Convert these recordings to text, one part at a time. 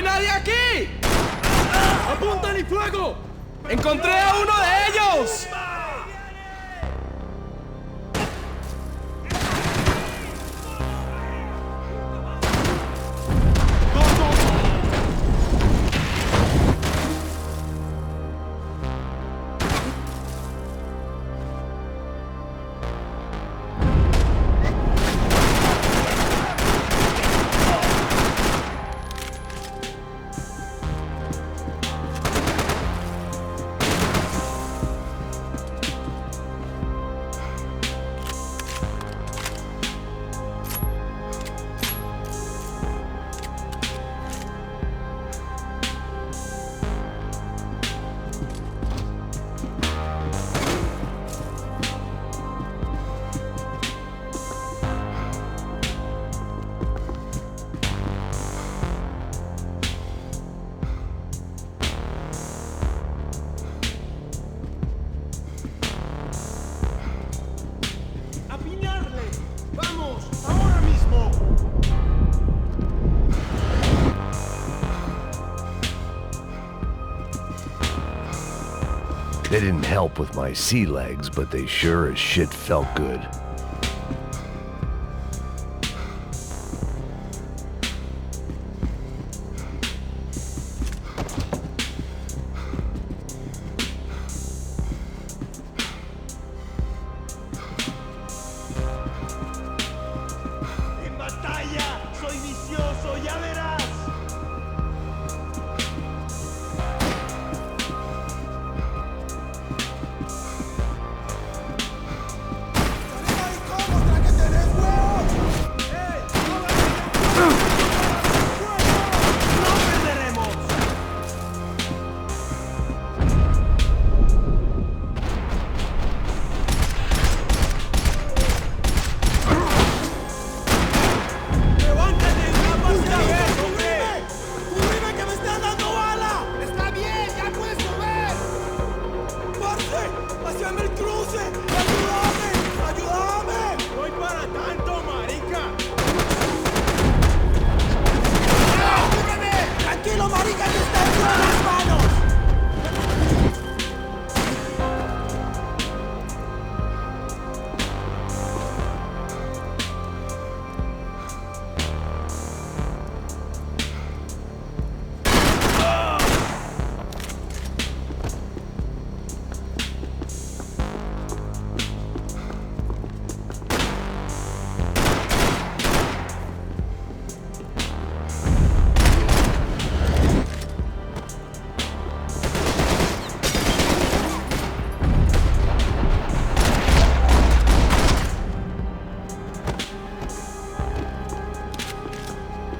hay nadie aquí! ¡Apuntan y fuego! ¡Encontré a uno de ellos! They didn't help with my sea legs, but they sure as shit felt good. En batalla soy vicioso, ya verás.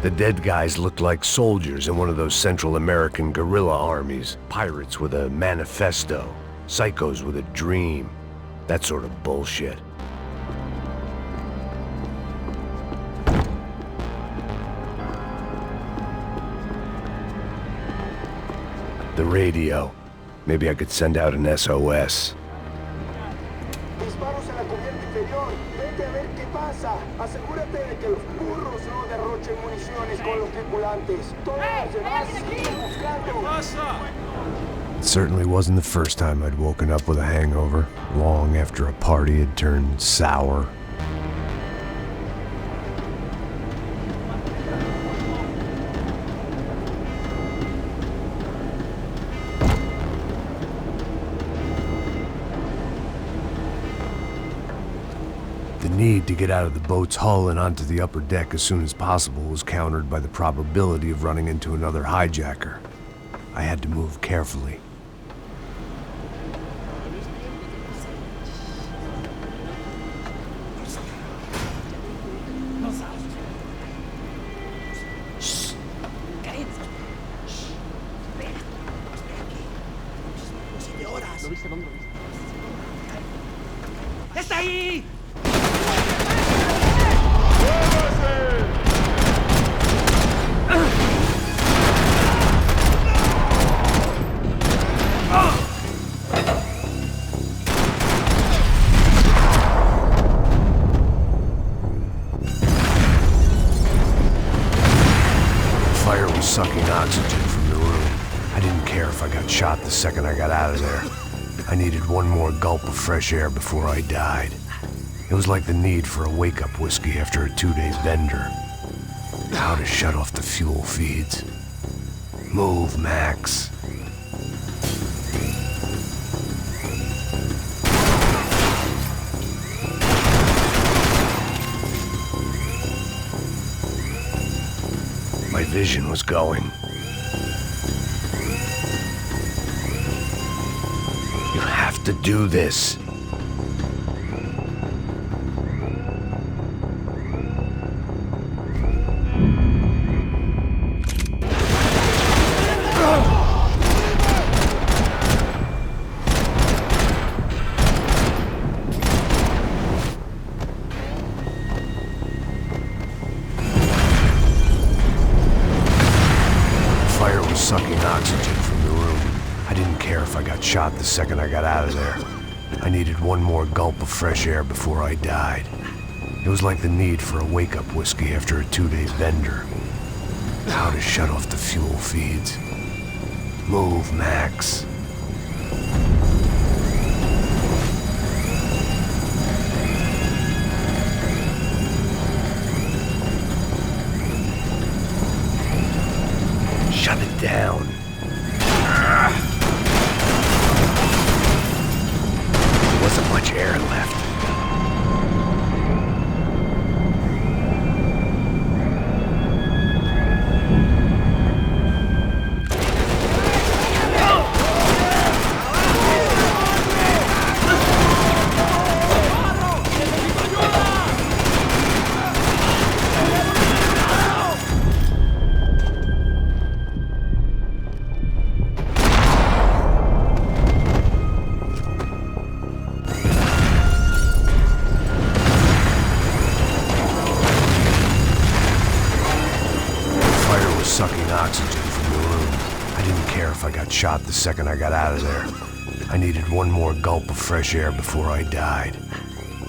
The dead guys looked like soldiers in one of those Central American guerrilla armies. Pirates with a manifesto. Psychos with a dream. That sort of bullshit. The radio. Maybe I could send out an SOS. Disparos en la cubierta inferior. Vete a ver qué pasa. Asegúrate de que los burros no derrochen municiones con los tripulantes. Todos los demás siguen buscando. It certainly wasn't the first time I'd woken up with a hangover, long after a party had turned sour. The need to get out of the boat's hull and onto the upper deck as soon as possible was countered by the probability of running into another hijacker. I had to move carefully. ¡Está ahí! sucking oxygen from the room. I didn't care if I got shot the second I got out of there. I needed one more gulp of fresh air before I died. It was like the need for a wake-up whiskey after a 2-day bender. How to shut off the fuel feeds. Move, Max. My vision was going. You have to do this. Sucking oxygen from the room. I didn't care if I got shot the second I got out of there. I needed one more gulp of fresh air before I died. It was like the need for a wake-up whiskey after a 2-day bender. How to shut off the fuel feeds. Move, Max. Shut it down. There wasn't much air left. Sucking oxygen from the room. I didn't care if I got shot the second I got out of there. I needed one more gulp of fresh air before I died.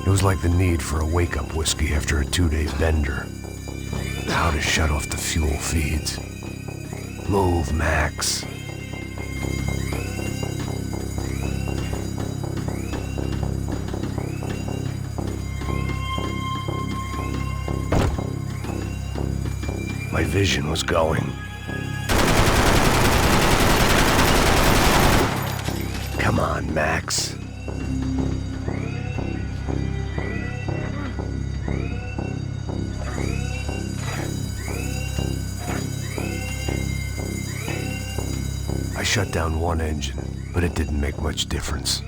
It was like the need for a wake-up whiskey after a 2-day bender. How to shut off the fuel feeds. Move, Max. My vision was going. Come on, Max. I shut down one engine, but it didn't make much difference.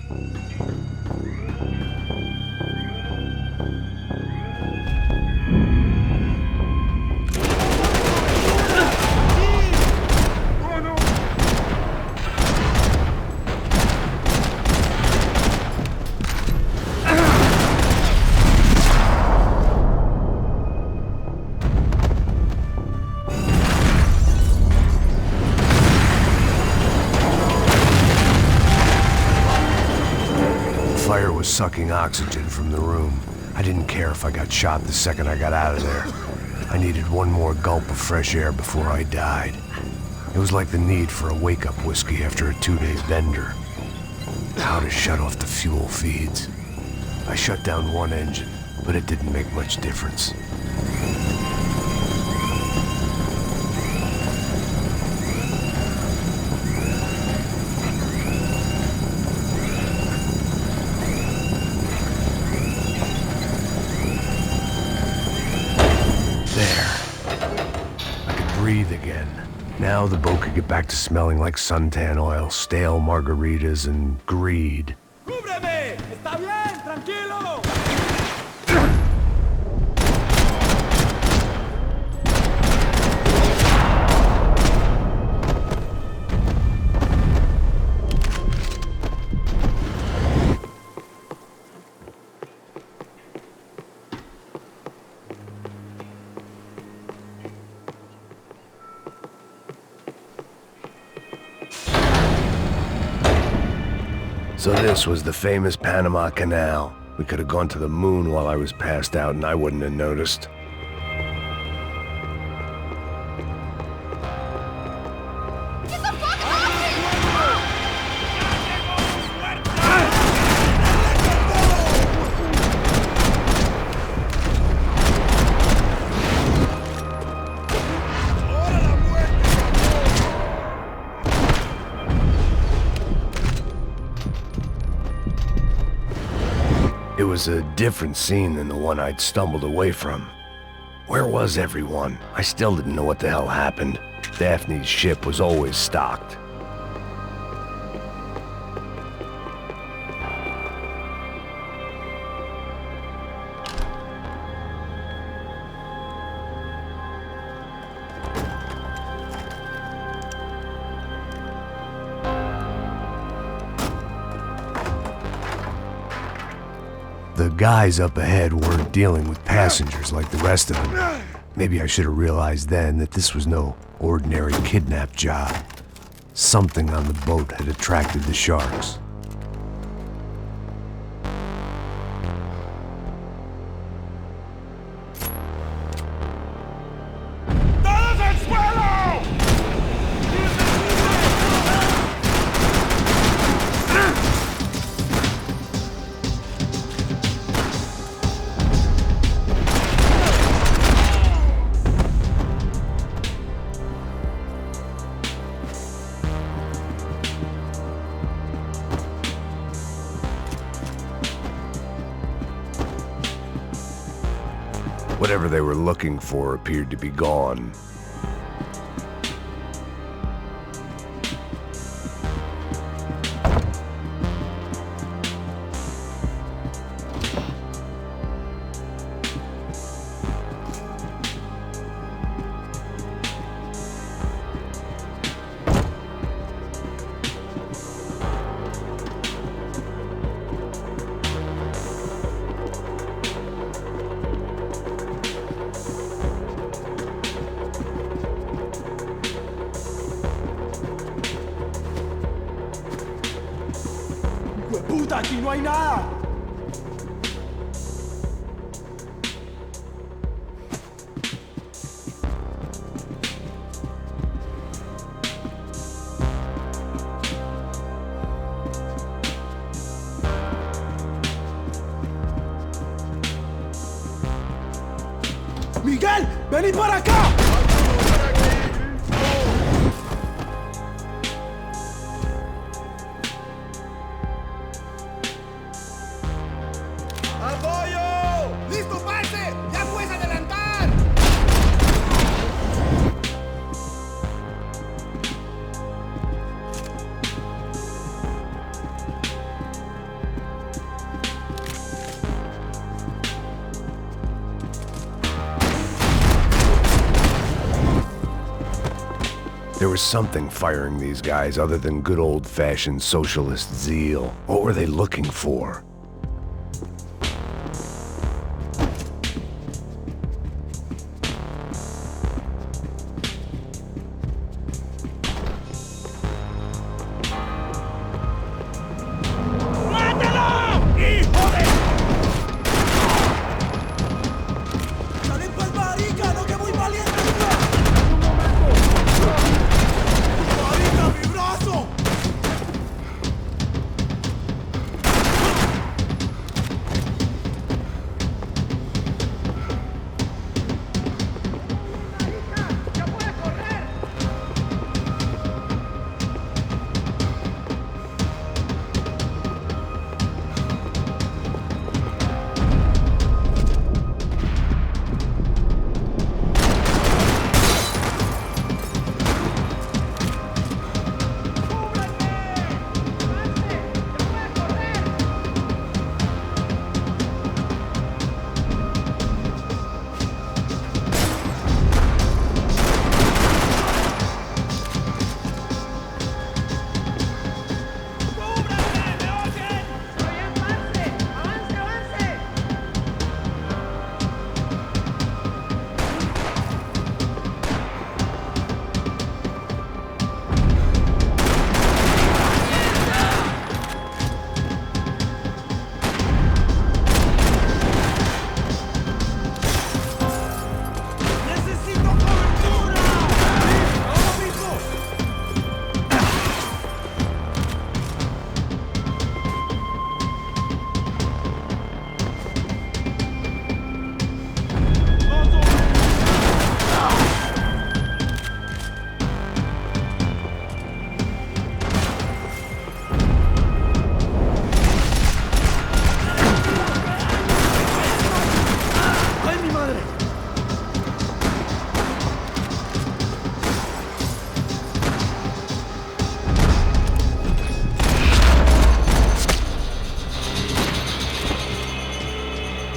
Sucking oxygen from the room. I didn't care if I got shot the second I got out of there. I needed one more gulp of fresh air before I died. It was like the need for a wake-up whiskey after a 2-day bender. How to shut off the fuel feeds. I shut down one engine, but it didn't make much difference. Breathe again. Now the boat could get back to smelling like suntan oil, stale margaritas, and greed. ¡Cúbreme! ¡Está bien! ¡Tranquilo! So this was the famous Panama Canal. We could have gone to the moon while I was passed out and I wouldn't have noticed. was a different scene than the one I'd stumbled away from. Where was everyone? I still didn't know what the hell happened. Daphne's ship was always stocked. The guys up ahead weren't dealing with passengers like the rest of them. Maybe I should have realized then that this was no ordinary kidnap job. Something on the boat had attracted the sharks. Whatever they were looking for appeared to be gone. ¡Puta, aquí no hay nada! ¡Miguel! ¡Vení para acá! There was something firing these guys other than good old-fashioned socialist zeal. What were they looking for?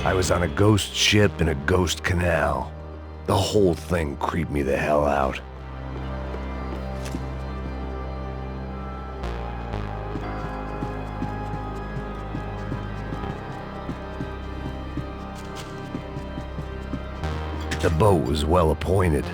I was on a ghost ship in a ghost canal. The whole thing creeped me the hell out. The boat was well appointed.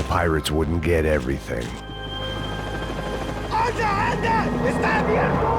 Pirates wouldn't get everything. ¡Anda, anda! ¡Está abierto!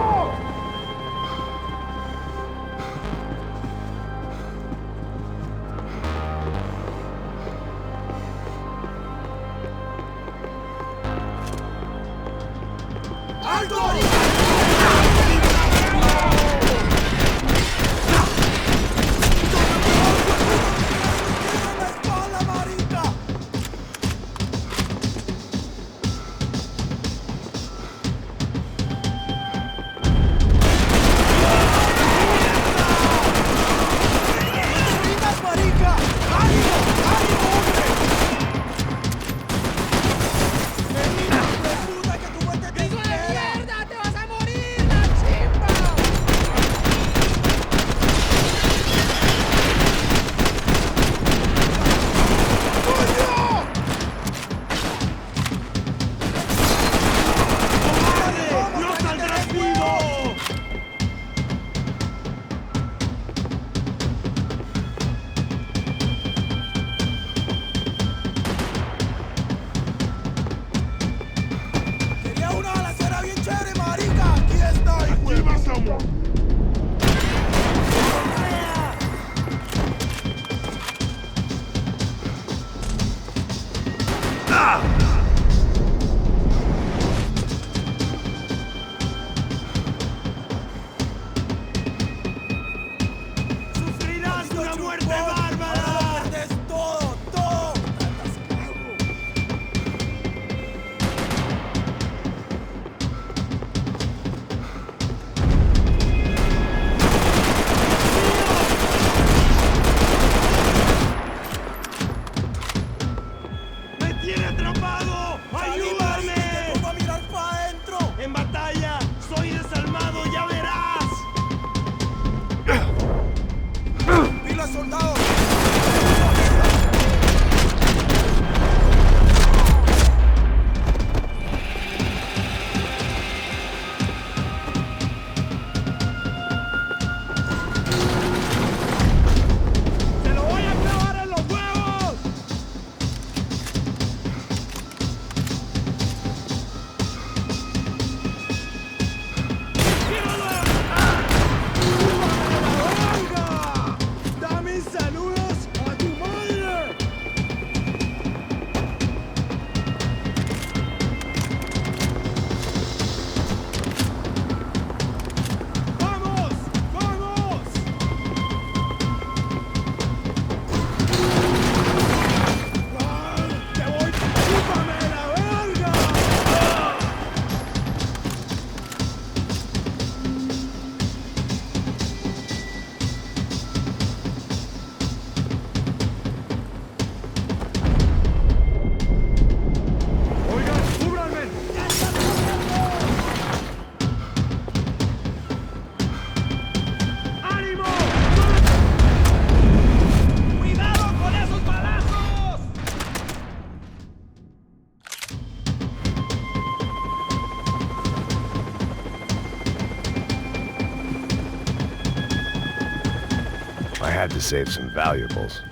had to save some valuables.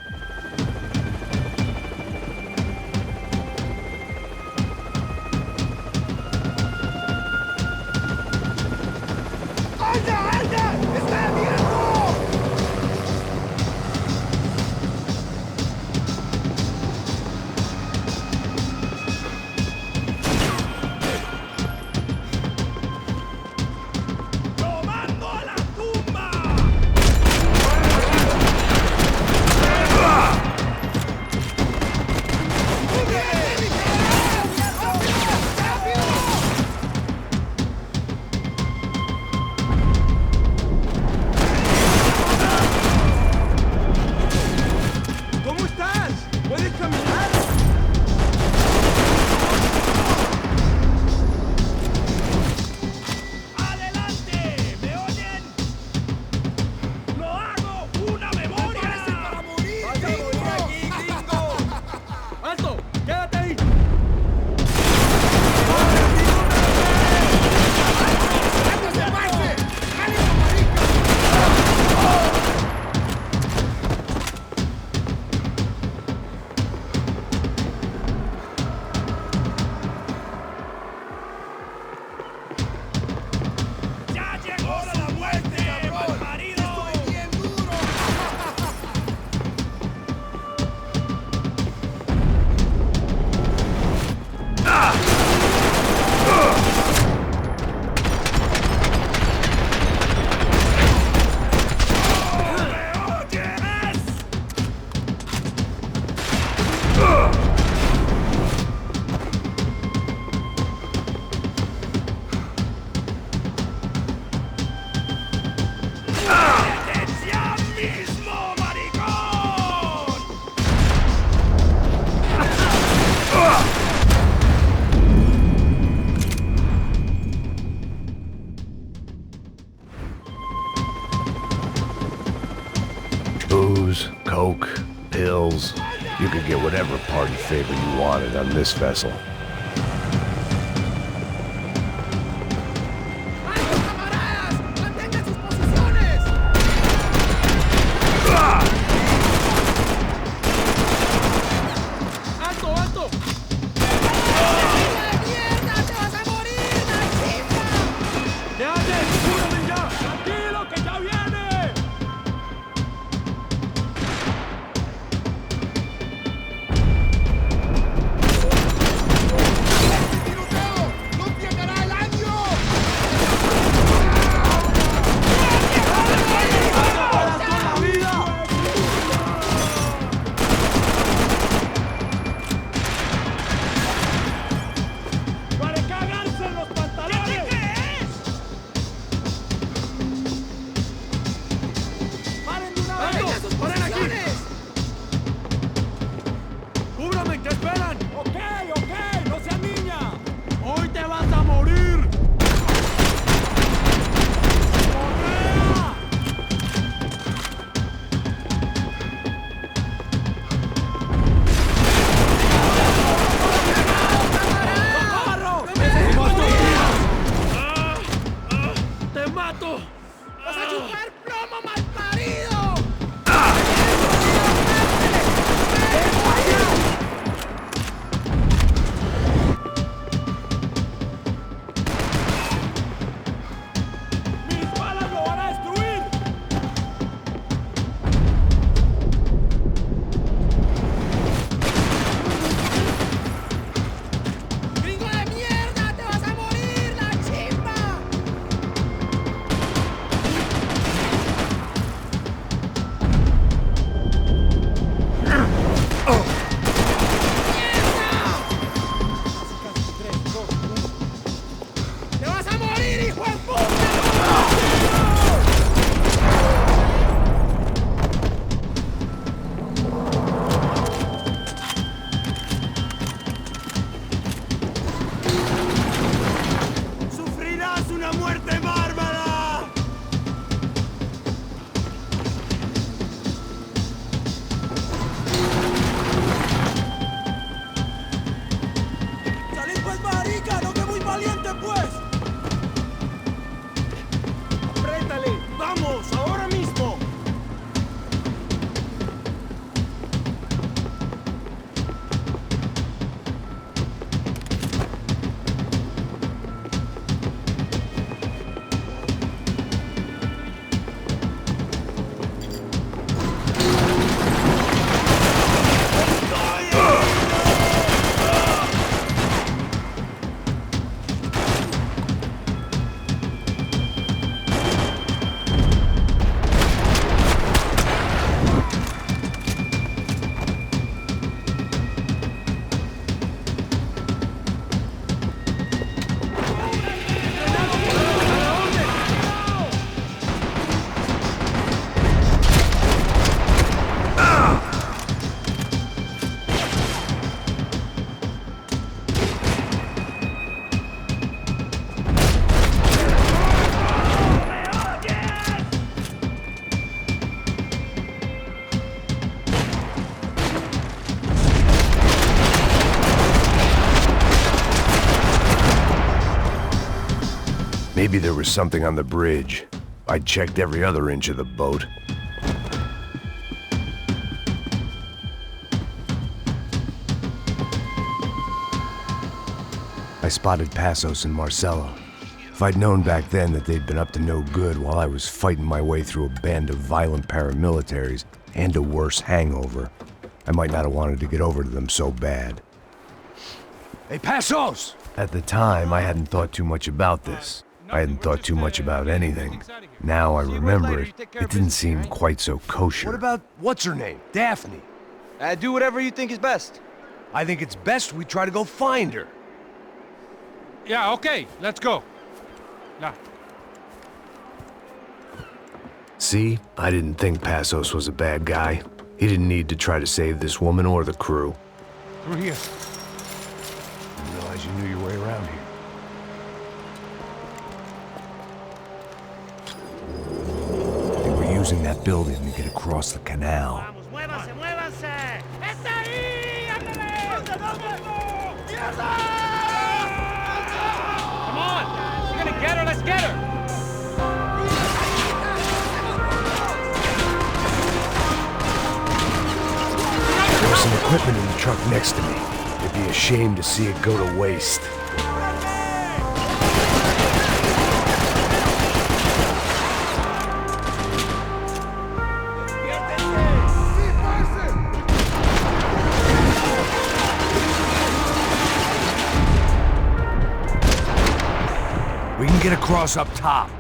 Booze, coke, pills. You could get whatever party favor you wanted on this vessel. Maybe there was something on the bridge. I'd checked every other inch of the boat. I spotted Passos and Marcelo. If I'd known back then that they'd been up to no good while I was fighting my way through a band of violent paramilitaries and a worse hangover, I might not have wanted to get over to them so bad. Hey, Passos! At the time, I hadn't thought too much about this. I hadn't thought too much about anything. Now I remember it, it didn't seem quite so kosher. What about, what's her name? Daphne. Do whatever you think is best. I think it's best we try to go find her. Yeah, okay, let's go. Nah. See, I didn't think Passos was a bad guy. He didn't need to try to save this woman or the crew. Through here. Didn't realize you knew your way around here. They were using that building to get across the canal. Vamos, muévanse, muévanse. ¡Está ahí! ¡Ándale! Come on! You're gonna get her, let's get her! There was some equipment in the truck next to me. It'd be a shame to see it go to waste. We can get across up top.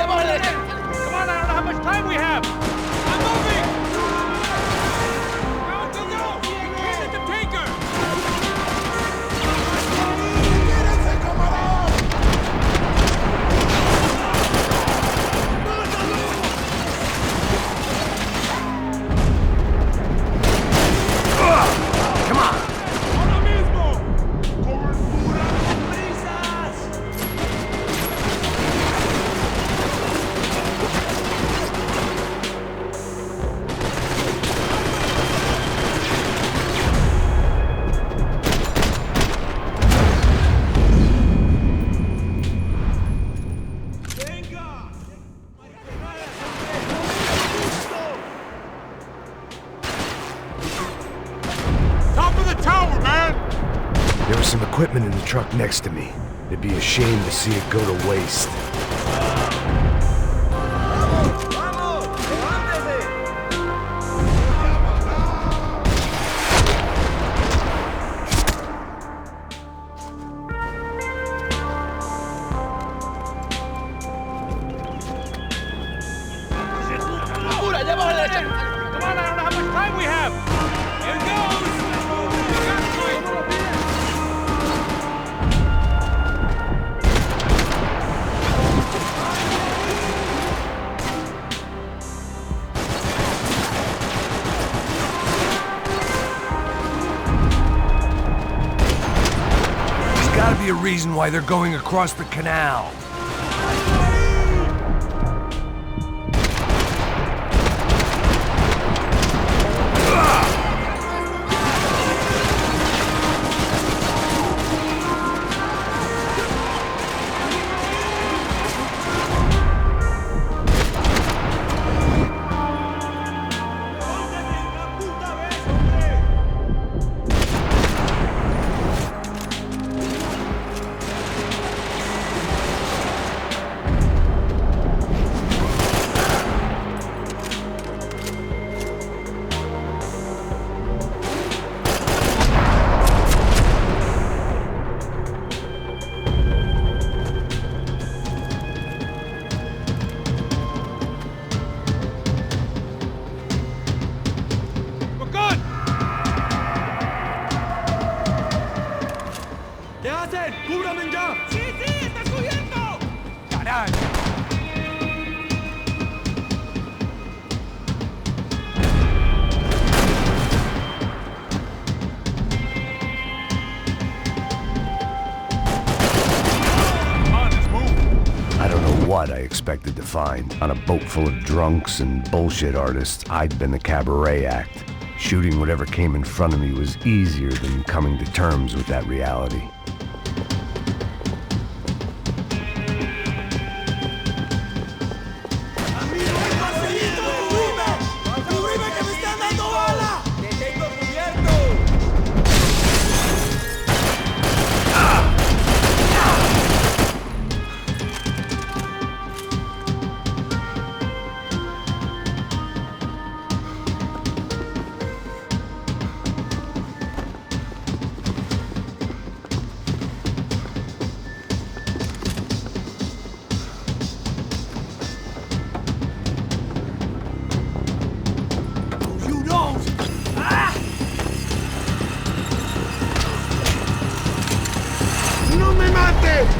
Come on, I don't know how much time we have! I'm moving! This is the taker! There was some equipment in the truck next to me. It'd be a shame to see it go to waste. Come on, I don't know how much time we have! Here goes! There's gotta be a reason why they're going across the canal. expected to find. On a boat full of drunks and bullshit artists, I'd been the cabaret act. Shooting whatever came in front of me was easier than coming to terms with that reality.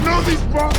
¡No dispara!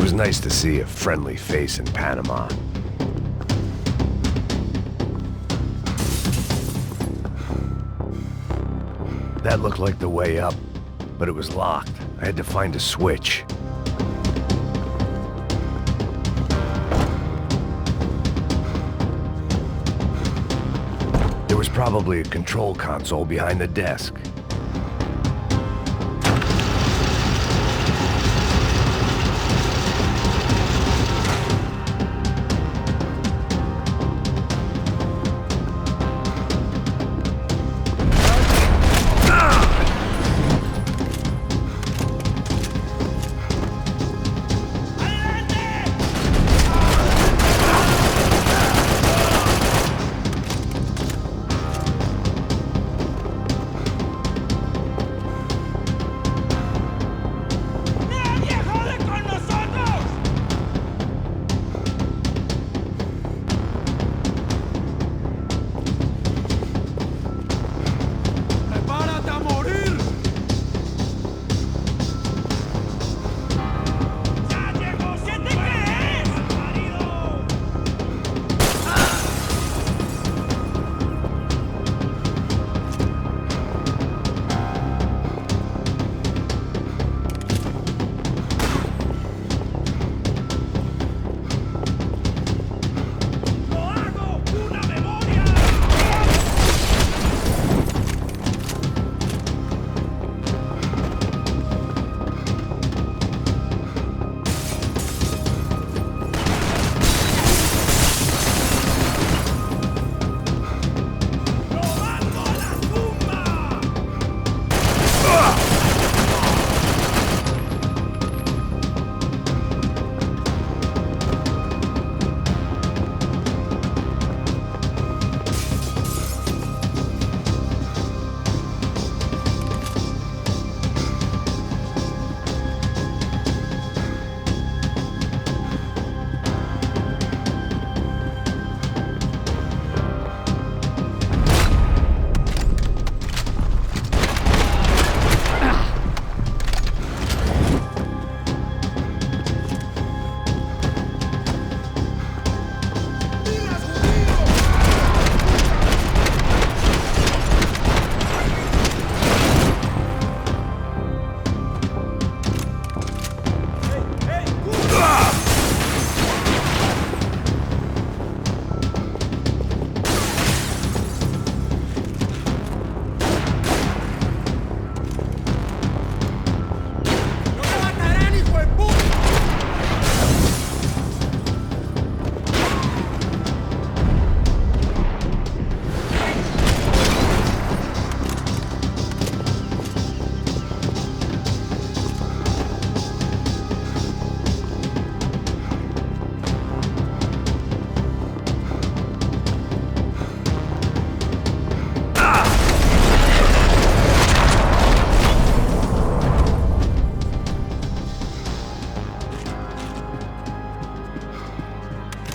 was nice to see a friendly face in Panama. That looked like the way up, but it was locked. I had to find a switch. There was probably a control console behind the desk.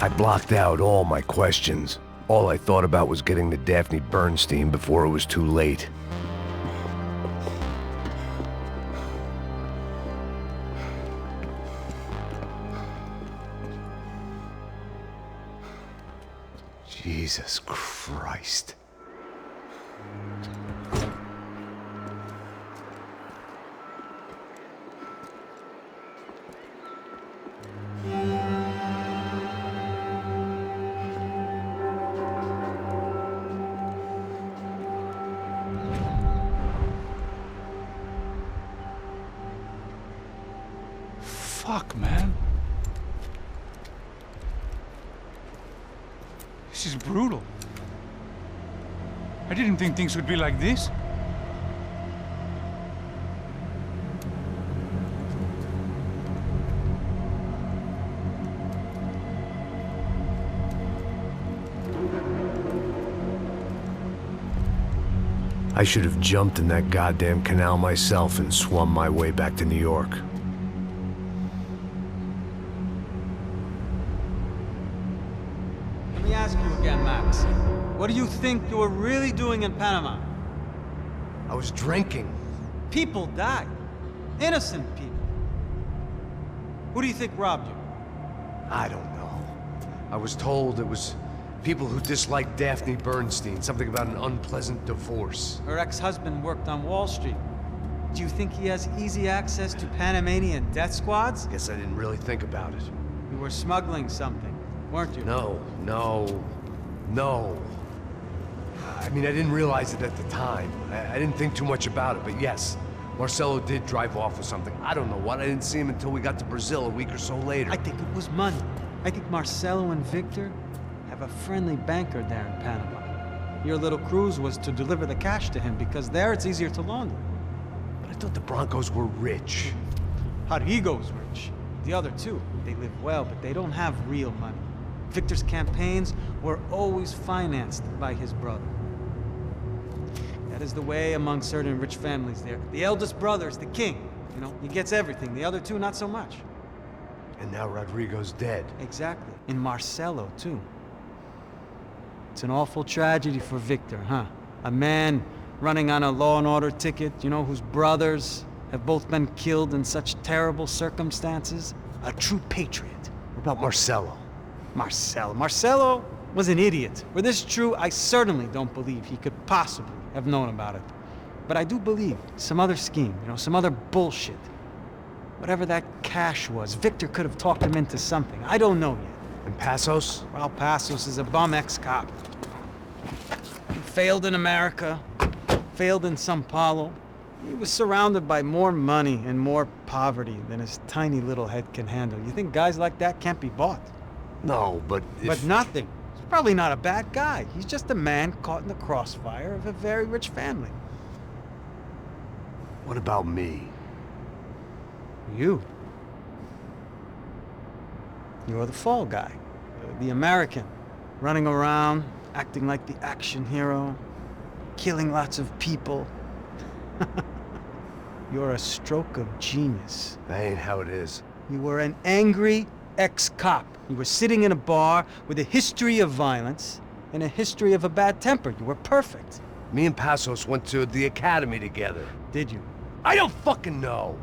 I blocked out all my questions. All I thought about was getting to Daphne Bernstein before it was too late. Jesus Christ. Fuck, man. This is brutal. I didn't think things would be like this. I should have jumped in that goddamn canal myself and swum my way back to New York. Let me ask you again, Max. What do you think you were really doing in Panama? I was drinking. People died. Innocent people. Who do you think robbed you? I don't know. I was told it was people who disliked Daphne Bernstein, something about an unpleasant divorce. Her ex-husband worked on Wall Street. Do you think he has easy access to Panamanian death squads? Guess I didn't really think about it. You were smuggling something, weren't you? No. I mean, I didn't realize it at the time. I didn't think too much about it, but yes, Marcelo did drive off with something. I don't know what. I didn't see him until we got to Brazil a week or so later. I think it was money. I think Marcelo and Victor have a friendly banker there in Panama. Your little cruise was to deliver the cash to him because there it's easier to launder. But I thought the Broncos were rich. Rodrigo's rich. The other two, they live well, but they don't have real money. Victor's campaigns were always financed by his brother. That is the way among certain rich families there. The eldest brother is the king. You know, he gets everything. The other two, not so much. And now Rodrigo's dead. Exactly. And Marcelo, too. It's an awful tragedy for Victor, huh? A man running on a law and order ticket, you know, whose brothers have both been killed in such terrible circumstances. A true patriot. What about Marcelo? Marcelo was an idiot. Were this true, I certainly don't believe he could possibly have known about it. But I do believe some other scheme, you know, some other bullshit. Whatever that cash was, Victor could have talked him into something. I don't know yet. And Passos? Well, Passos is a bum ex-cop. He failed in America, failed in Sao Paulo. He was surrounded by more money and more poverty than his tiny little head can handle. You think guys like that can't be bought? No, but But nothing. He's probably not a bad guy. He's just a man caught in the crossfire of a very rich family. What about me? You. You're the fall guy. The American. Running around, acting like the action hero. Killing lots of people. You're a stroke of genius. That ain't how it is. You were an angry ex-cop. You were sitting in a bar with a history of violence and a history of a bad temper. You were perfect. Me and Passos went to the academy together. Did you? I don't fucking know.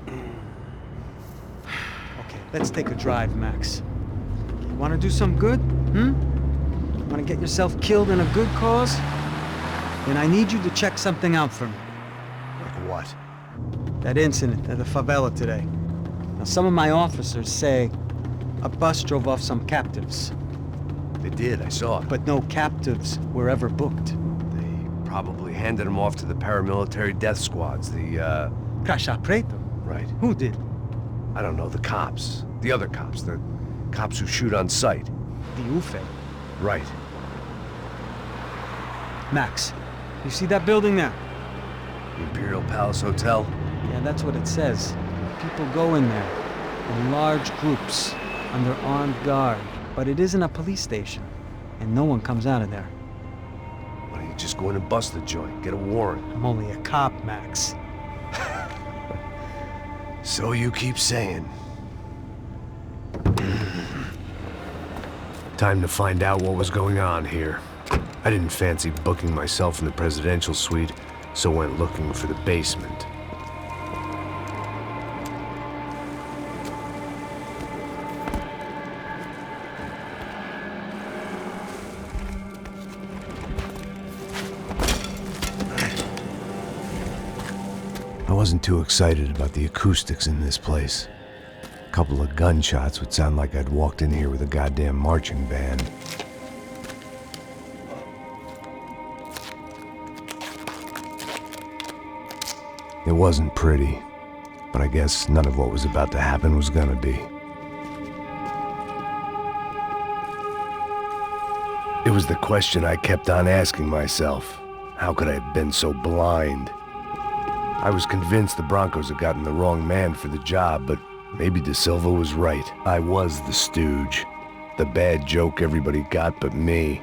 Okay, let's take a drive, Max. You want to do some good? Want to get yourself killed in a good cause? Then I need you to check something out for me. Like what? That incident at the favela today. Now, some of my officers say a bus drove off some captives. They did, I saw it. But no captives were ever booked. They probably handed them off to the paramilitary death squads, the, Caixa Preto? Right. Who did? I don't know, the cops. The other cops, the cops who shoot on sight. The UFE. Right. Max, you see that building there? The Imperial Palace Hotel? Yeah, that's what it says. People go in there in large groups under armed guard. But it isn't a police station, and no one comes out of there. Why don't you just go in and bust the joint, get a warrant? I'm only a cop, Max. So you keep saying. Time to find out what was going on here. I didn't fancy booking myself in the presidential suite, so went looking for the basement. I wasn't too excited about the acoustics in this place. A couple of gunshots would sound like I'd walked in here with a goddamn marching band. It wasn't pretty, but I guess none of what was about to happen was gonna be. It was the question I kept on asking myself. How could I have been so blind? I was convinced the Broncos had gotten the wrong man for the job, but maybe De Silva was right. I was the stooge. The bad joke everybody got but me.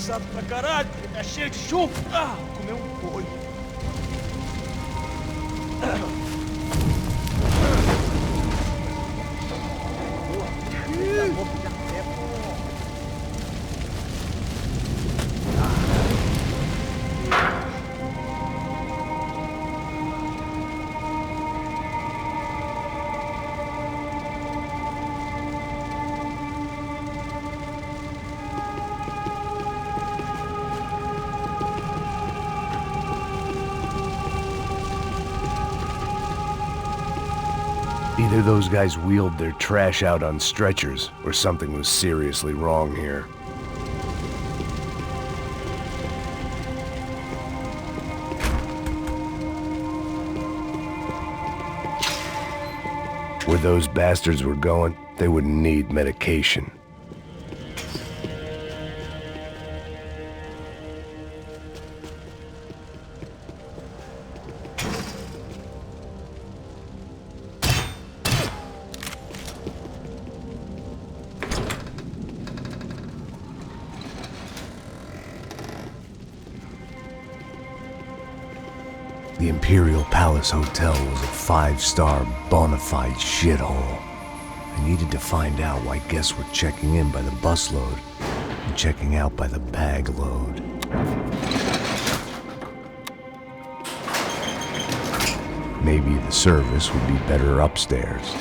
cansado pra caralho, porque tá cheio de chumbo. Ah, vou comer um boi. Either those guys wheeled their trash out on stretchers, or something was seriously wrong here. Where those bastards were going, they would need medication. The Imperial Palace Hotel was a five-star, bona fide shithole. I needed to find out why guests were checking in by the busload and checking out by the bag load. Maybe the service would be better upstairs.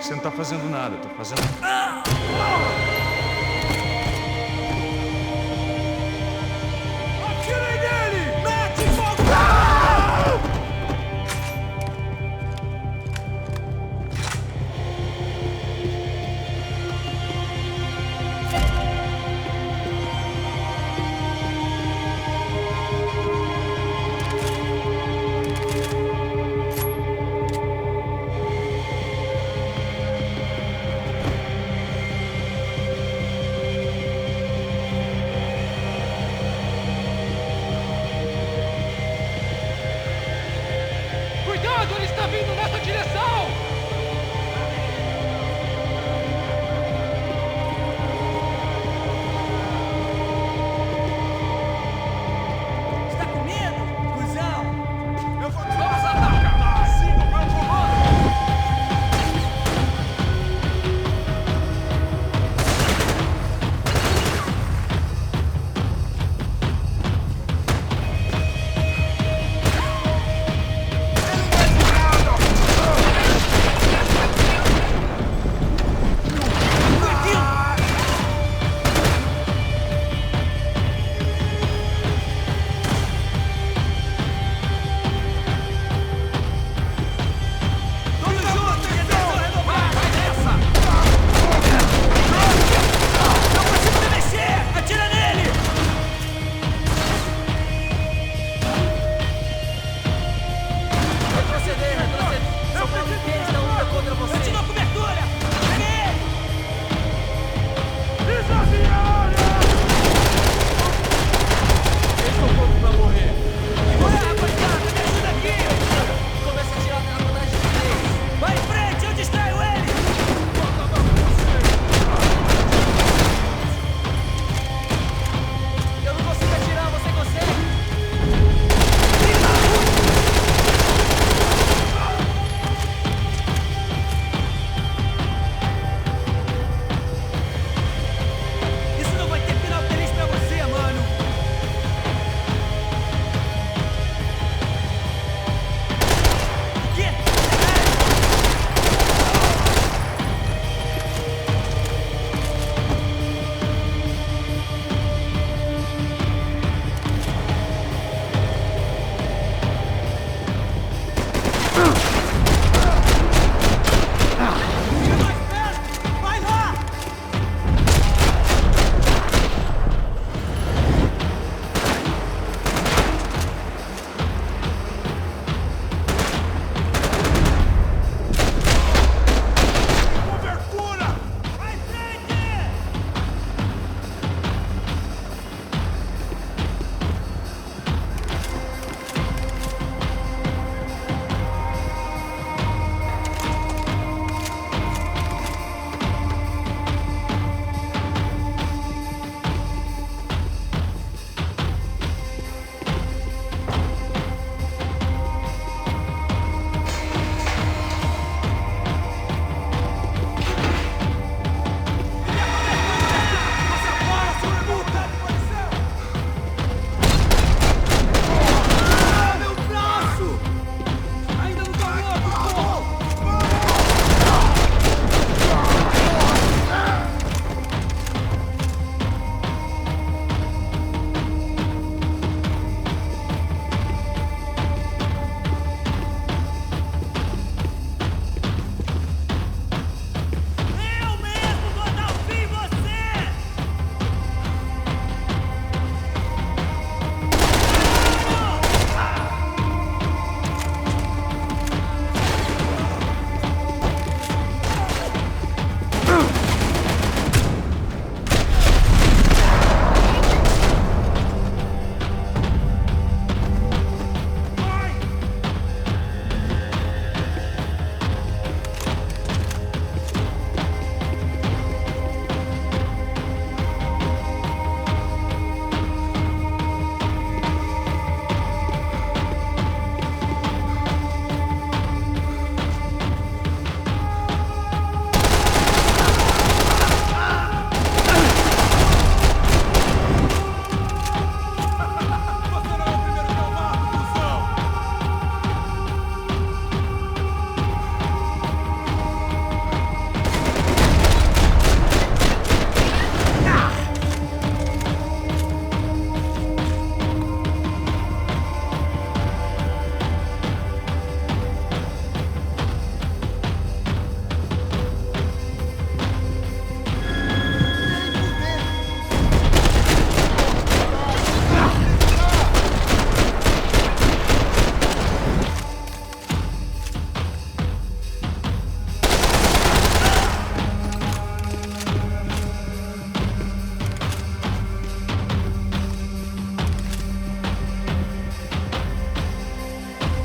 Você não tá fazendo nada, eu tô fazendo... Atirei nele! Mete fogo!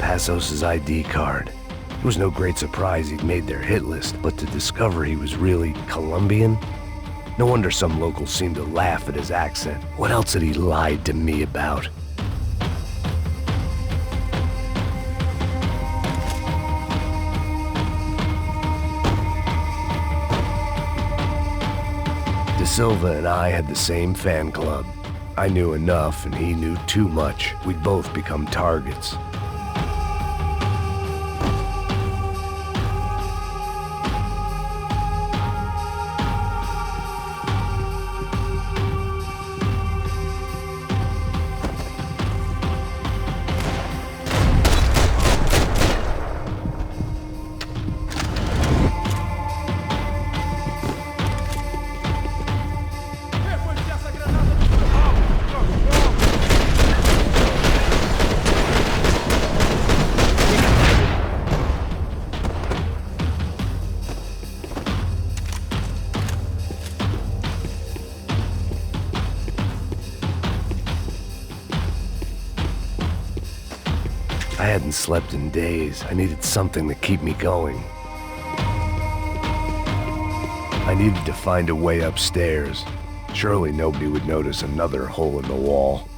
Passos' ID card. It was no great surprise he'd made their hit list, but to discover he was really Colombian? No wonder some locals seemed to laugh at his accent. What else had he lied to me about? De Silva and I had the same fan club. I knew enough and he knew too much. We'd both become targets. I hadn't slept in days. I needed something to keep me going. I needed to find a way upstairs. Surely nobody would notice another hole in the wall.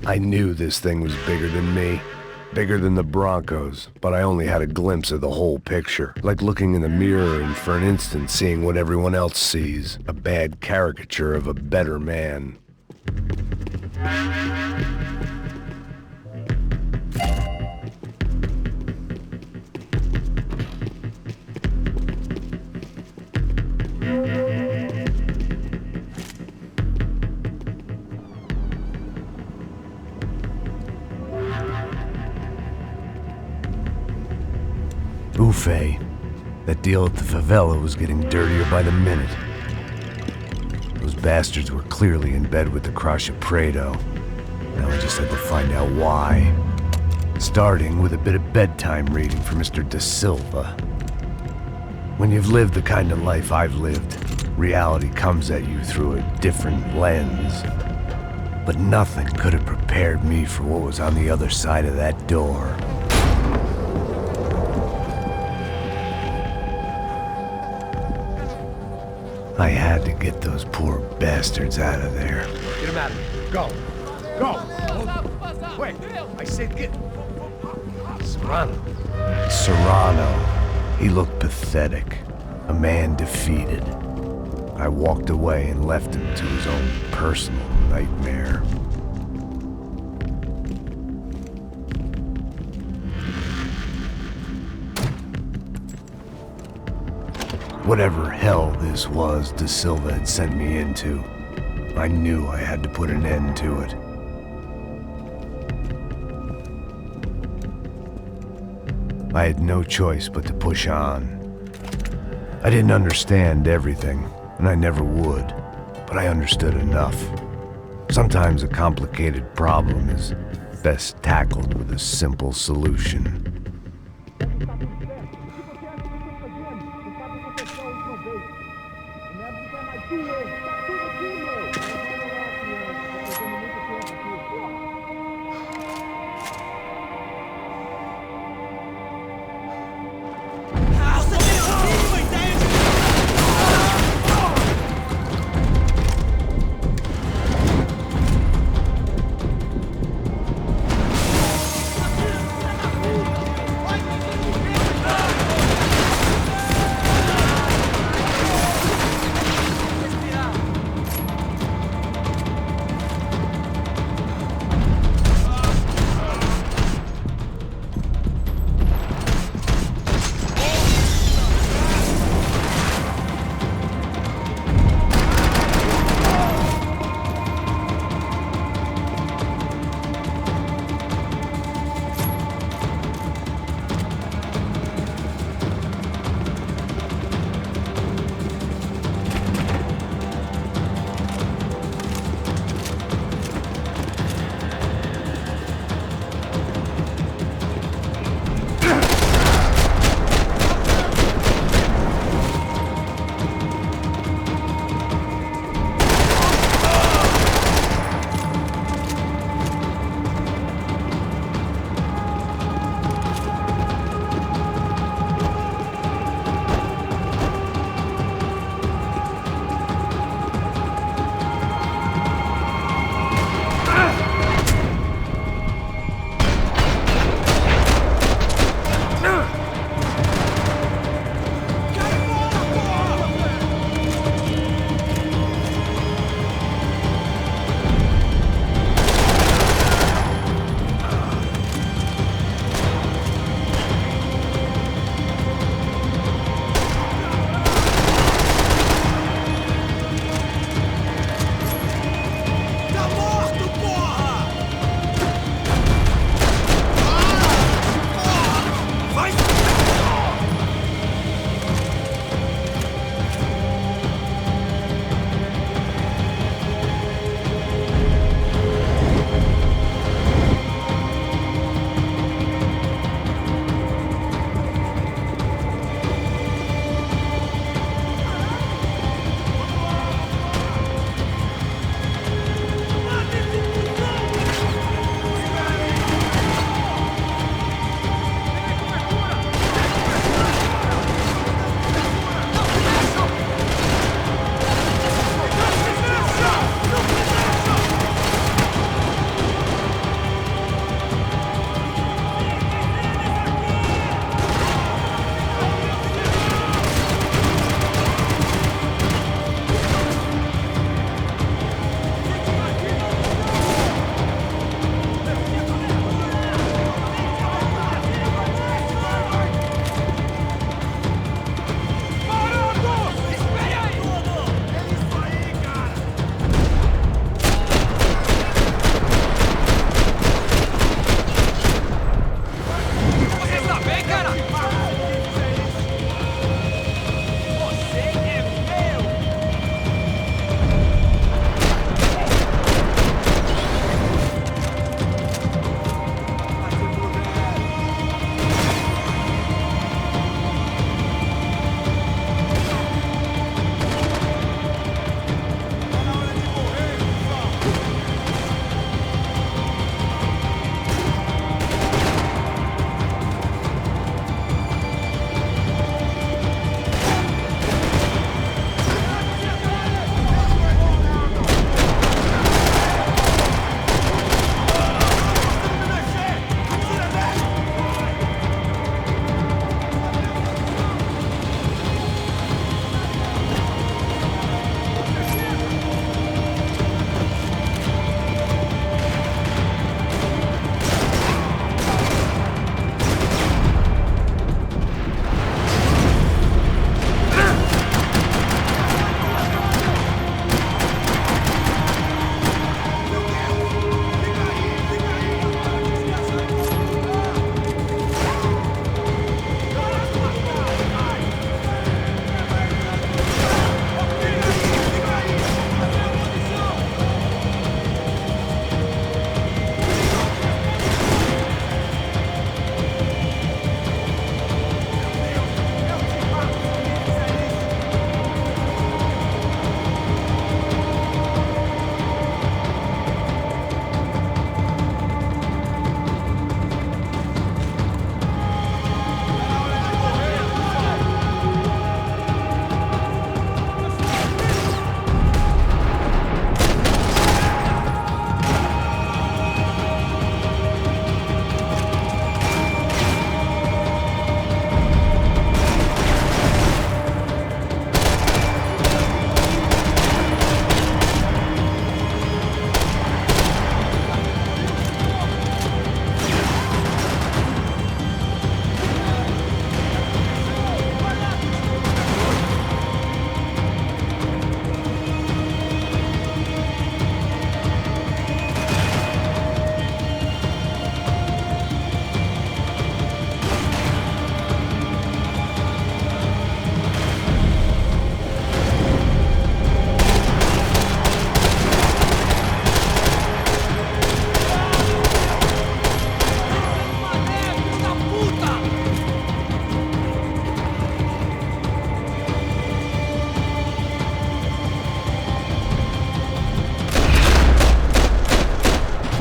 I knew this thing was bigger than me, bigger than the Broncos, but I only had a glimpse of the whole picture, like looking in the mirror and for an instant seeing what everyone else sees, a bad caricature of a better man. Uffe. That deal at the favela was getting dirtier by the minute. Those bastards were clearly in bed with the Crusher Prado. Now I just had to find out why. Starting with a bit of bedtime reading for Mr. De Silva. When you've lived the kind of life I've lived, reality comes at you through a different lens. But nothing could have prepared me for what was on the other side of that door. I had to get those poor bastards out of there. Get him out of here. Go. Go. Wait. I said get. Serrano. Serrano. He looked pathetic. A man defeated. I walked away and left him to his own personal nightmare. Whatever hell this was De Silva had sent me into, I knew I had to put an end to it. I had no choice but to push on. I didn't understand everything, and I never would. but I understood enough. Sometimes a complicated problem is best tackled with a simple solution.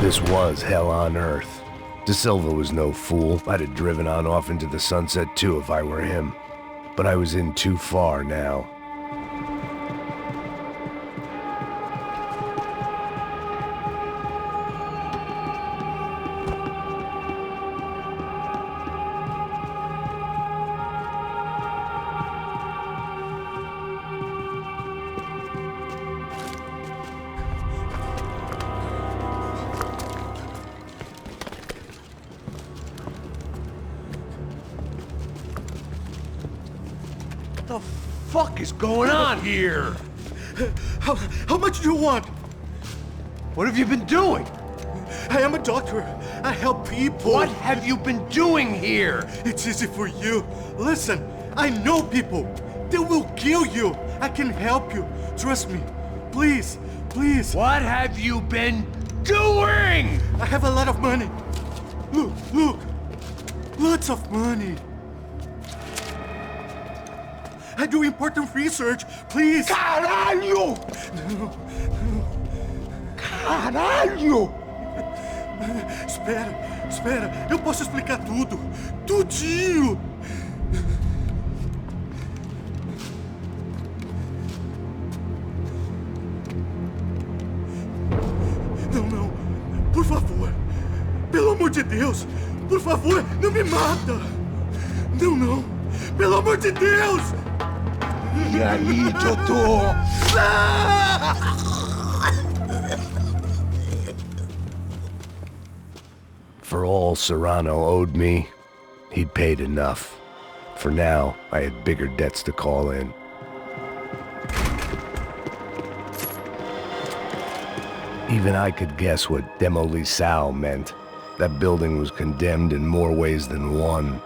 This was hell on earth. De Silva was no fool. I'd have driven on off into the sunset too if I were him. But I was in too far now. What the fuck is going on here? How much do you want? What have you been doing? I am a doctor. I help people. What have you been doing here? It's easy for you. Listen, I know people. They will kill you. I can help you. Trust me. Please, please. What have you been doing? I have a lot of money. Look, look. Lots of money. I do important research. Please. Caralho! Caralho! Espera, espera. Eu posso explicar tudo. Tudinho. Não, não. Por favor. Pelo amor de Deus. Por favor, não me mata. Não, não. Pelo amor de Deus. E aí, doutor? For all Serrano owed me, he'd paid enough. For now, I had bigger debts to call in. Even I could guess what demolição meant. That building was condemned in more ways than one.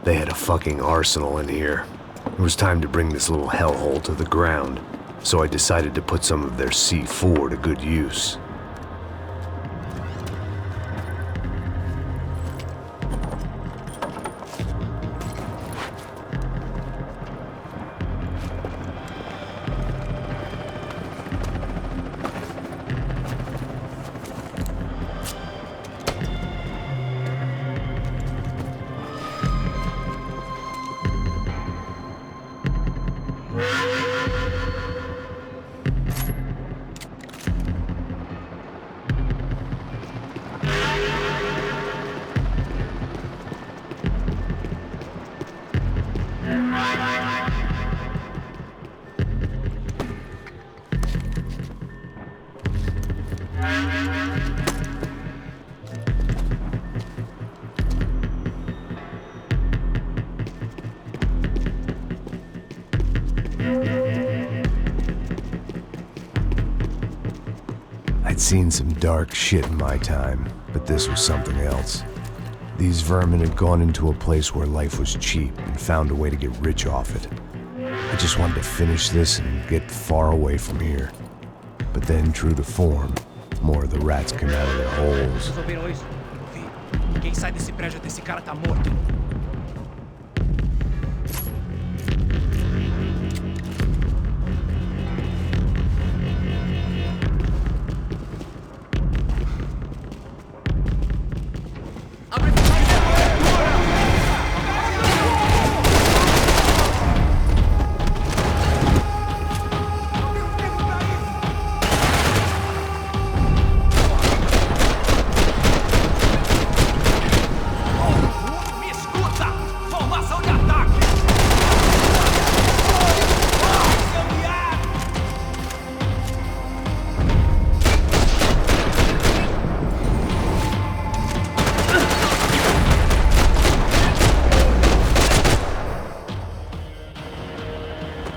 They had a fucking arsenal in here. It was time to bring this little hellhole to the ground, so I decided to put some of their C4 to good use. I'd seen some dark shit in my time, but this was something else. These vermin had gone into a place where life was cheap and found a way to get rich off it. I just wanted to finish this and get far away from here. But then, true to form, more of the rats came out of their holes. Vocês ouviram isso? Vi. Ninguém sai desse prédio até esse cara tá morto.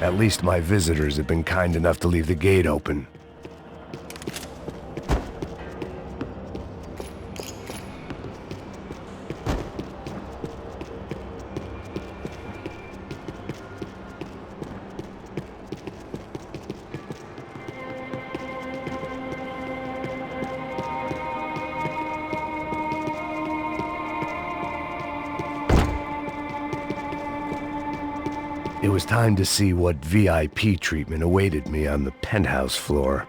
At least my visitors had been kind enough to leave the gate open. It was time to see what VIP treatment awaited me on the penthouse floor.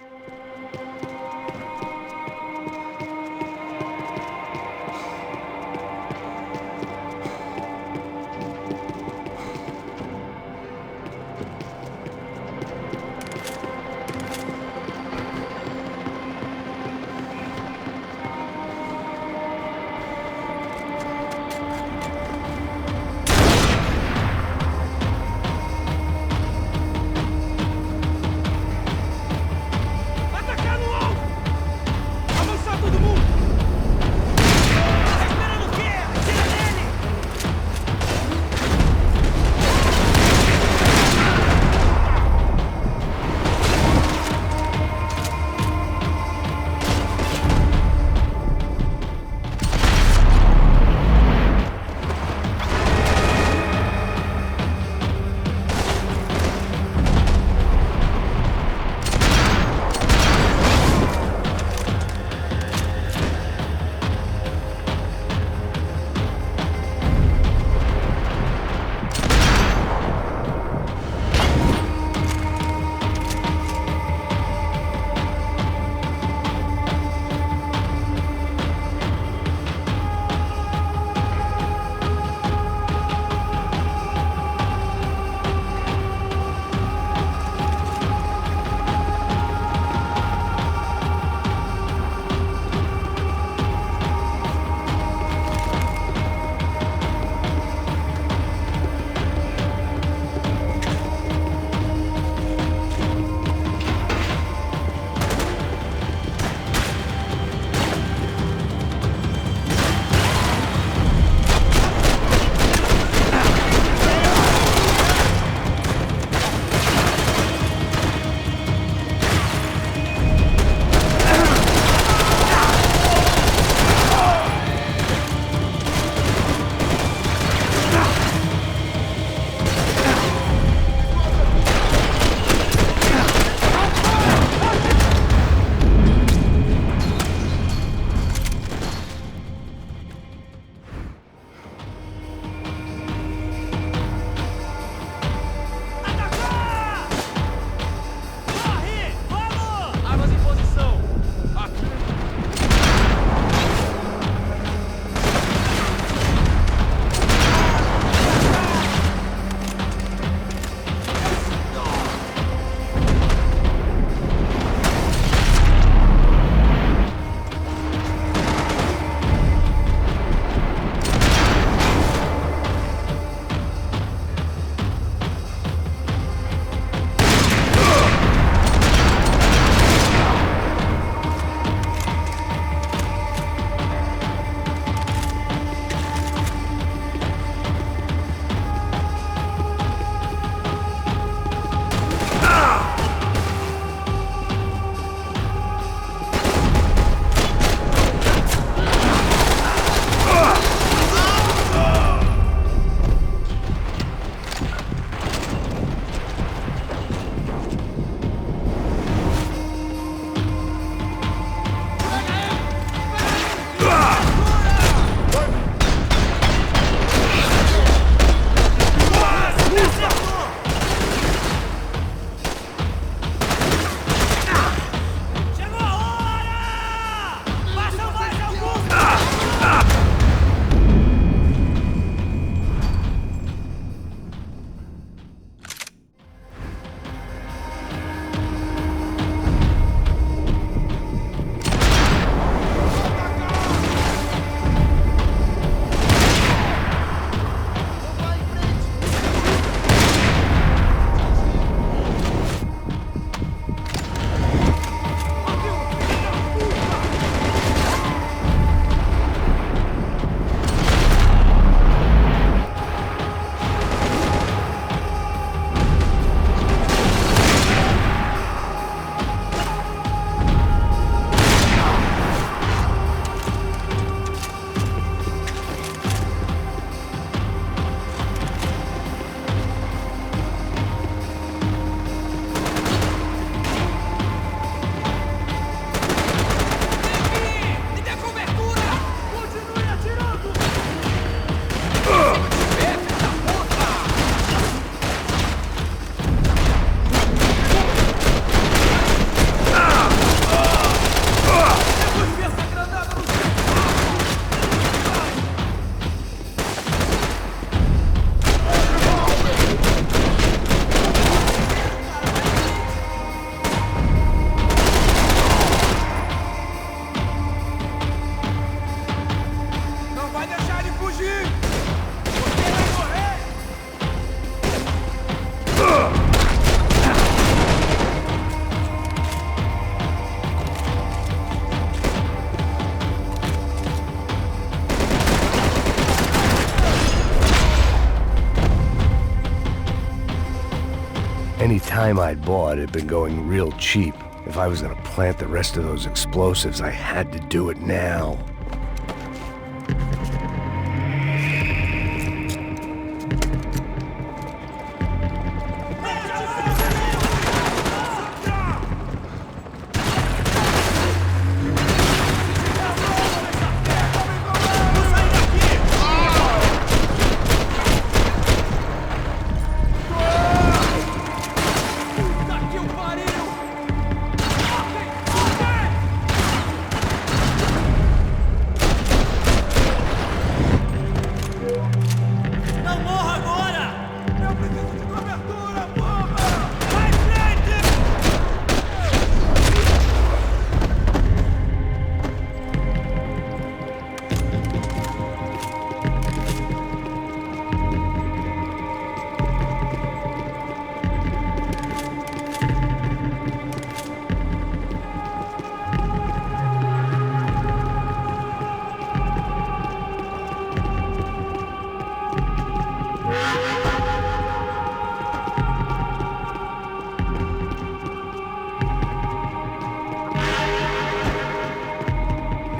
Any time I'd bought had been going real cheap. If I was gonna plant the rest of those explosives, I had to do it now.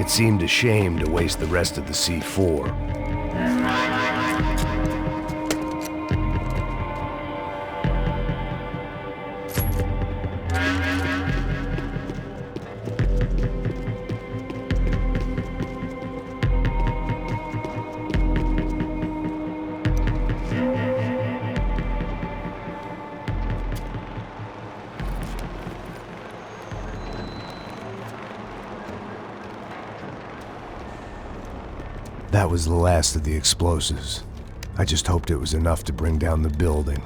It seemed a shame to waste the rest of the C4. That was the last of the explosives. I just hoped it was enough to bring down the building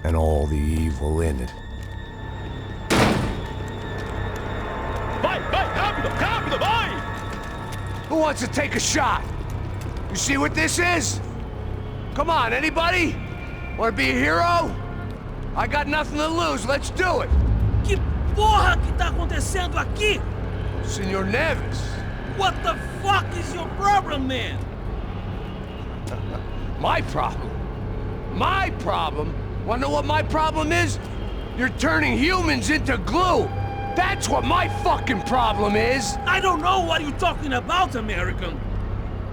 and all the evil in it. Vai, rápido, rápido, vai! Who wants to take a shot? You see what this is? Come on, anybody? Want to be a hero? I got nothing to lose, let's do it! Que porra que tá acontecendo aqui? Senor Neves. What the fuck is your problem, man? My problem? My problem? Wanna know what my problem is? You're turning humans into glue! That's what my fucking problem is! I don't know what you're talking about, American.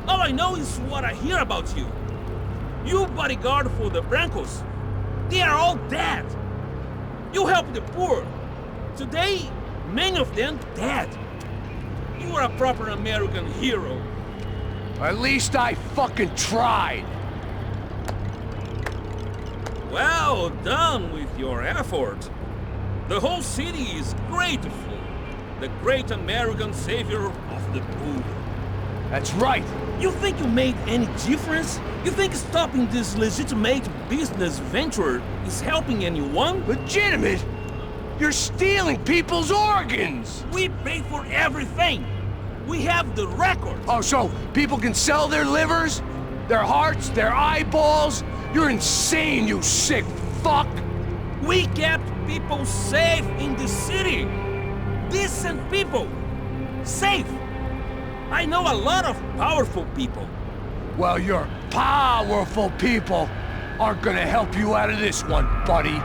All I know is what I hear about you. You bodyguard for the Brancos. They are all dead. You help the poor. Today, many of them dead. You are a proper American hero. At least I fucking tried. Well done with your effort. The whole city is grateful. The great American savior of the poor. That's right. You think you made any difference? You think stopping this legitimate business venture is helping anyone? Legitimate? You're stealing people's organs! We pay for everything. We have the record. Oh, so people can sell their livers? Their hearts? Their eyeballs? You're insane, you sick fuck! We kept people safe in the city. Decent people. Safe. I know a lot of powerful people. Well, your powerful people aren't gonna help you out of this one, buddy.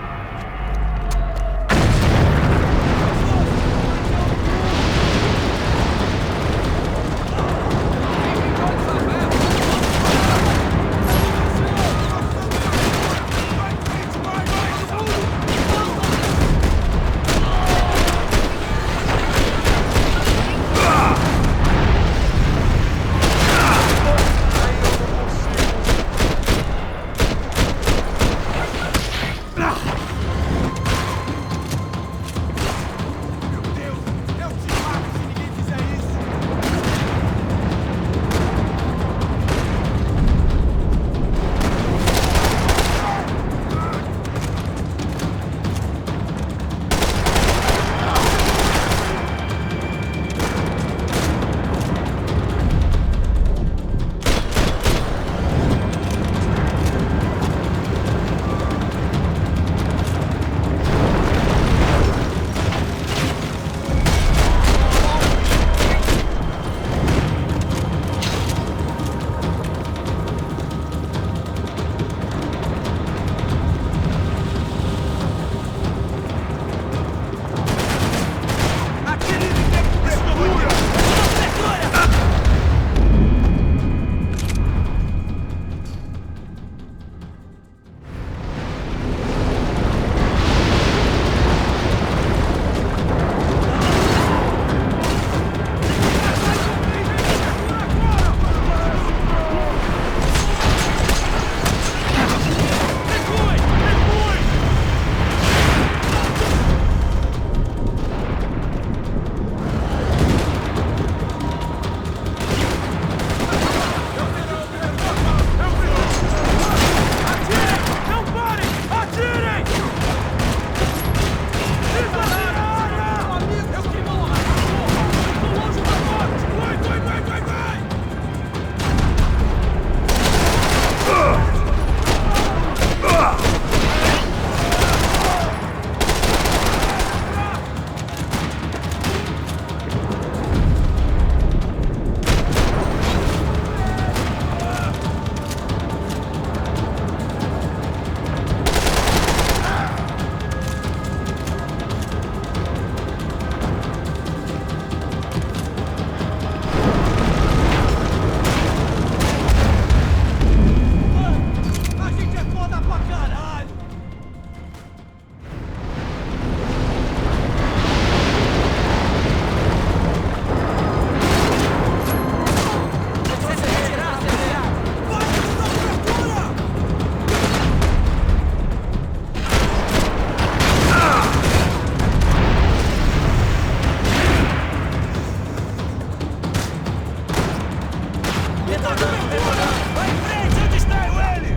Vai em frente, onde está ele?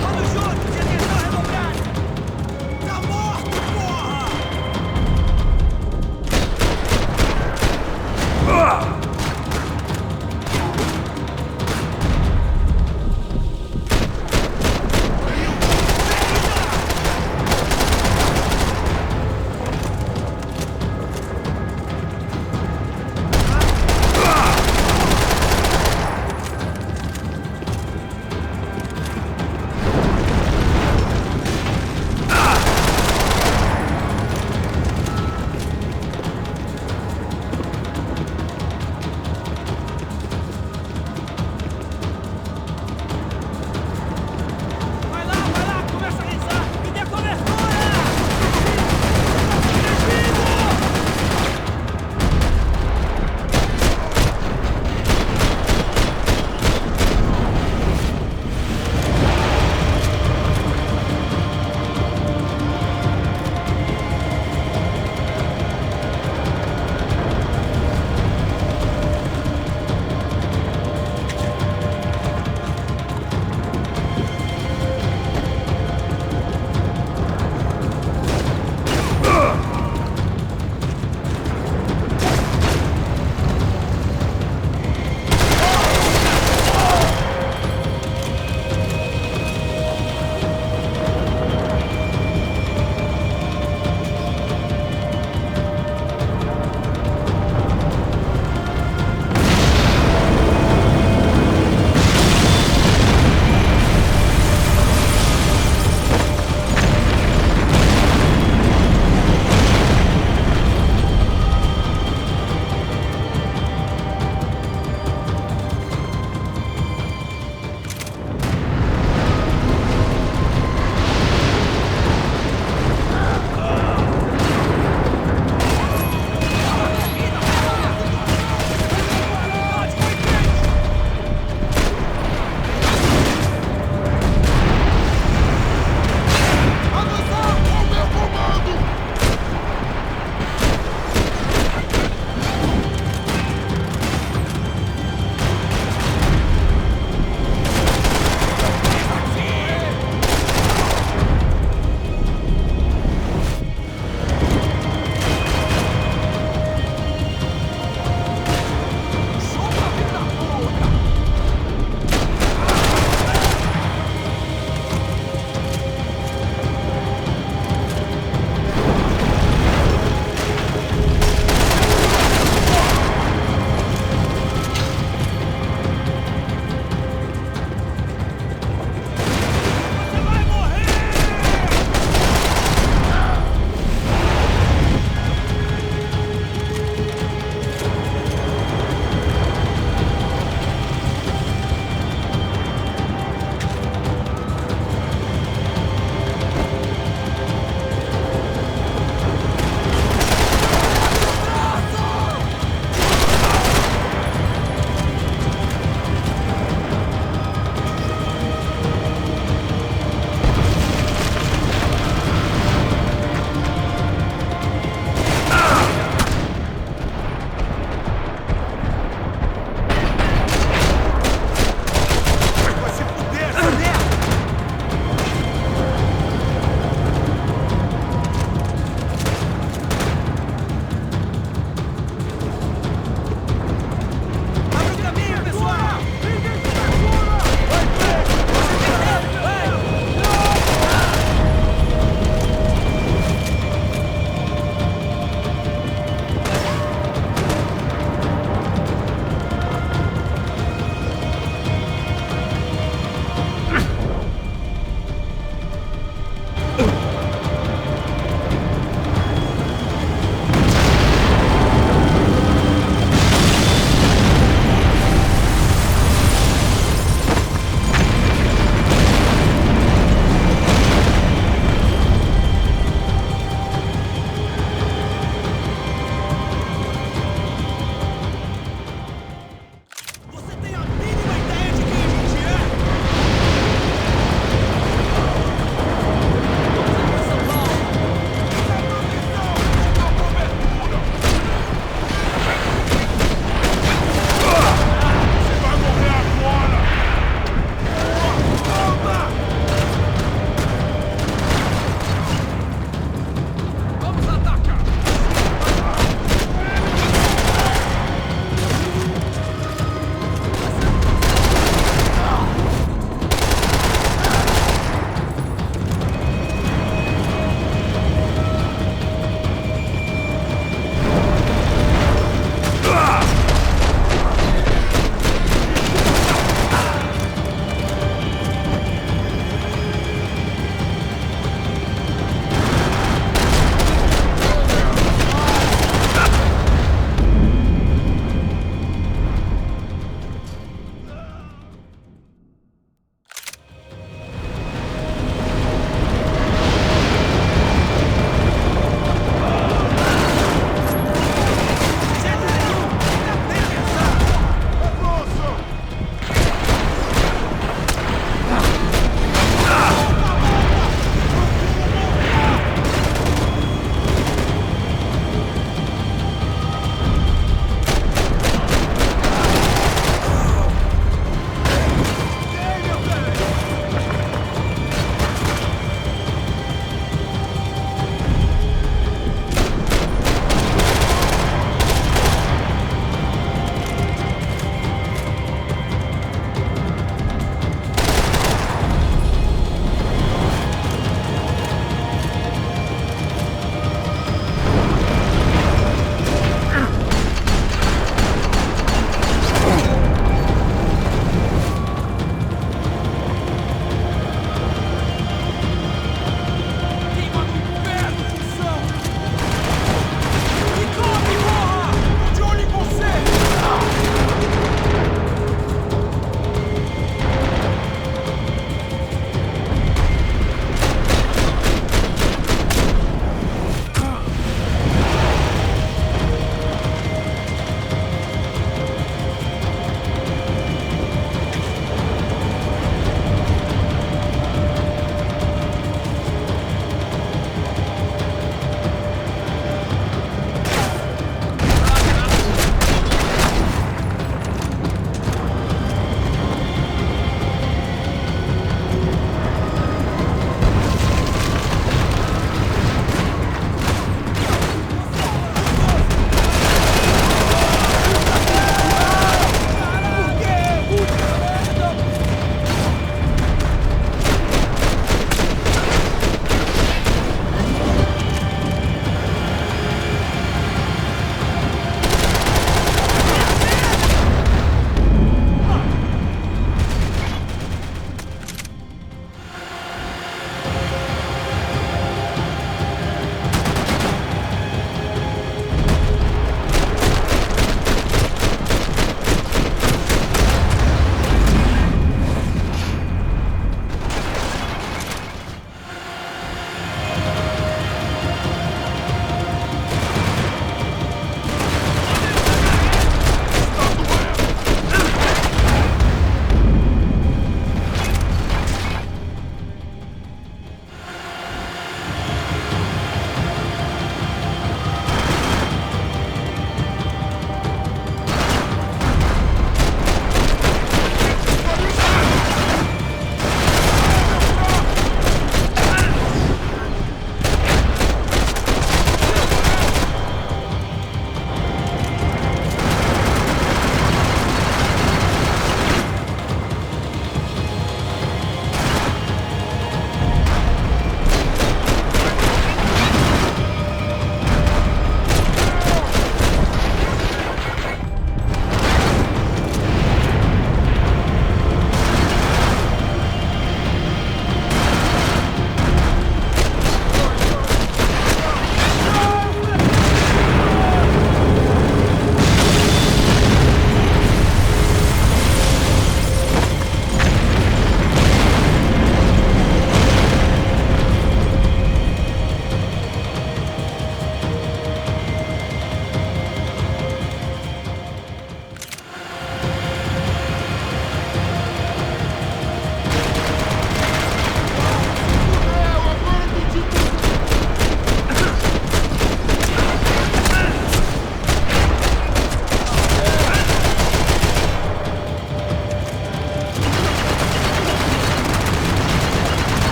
Vamos juntos, direção redobrada! Tá morto, porra!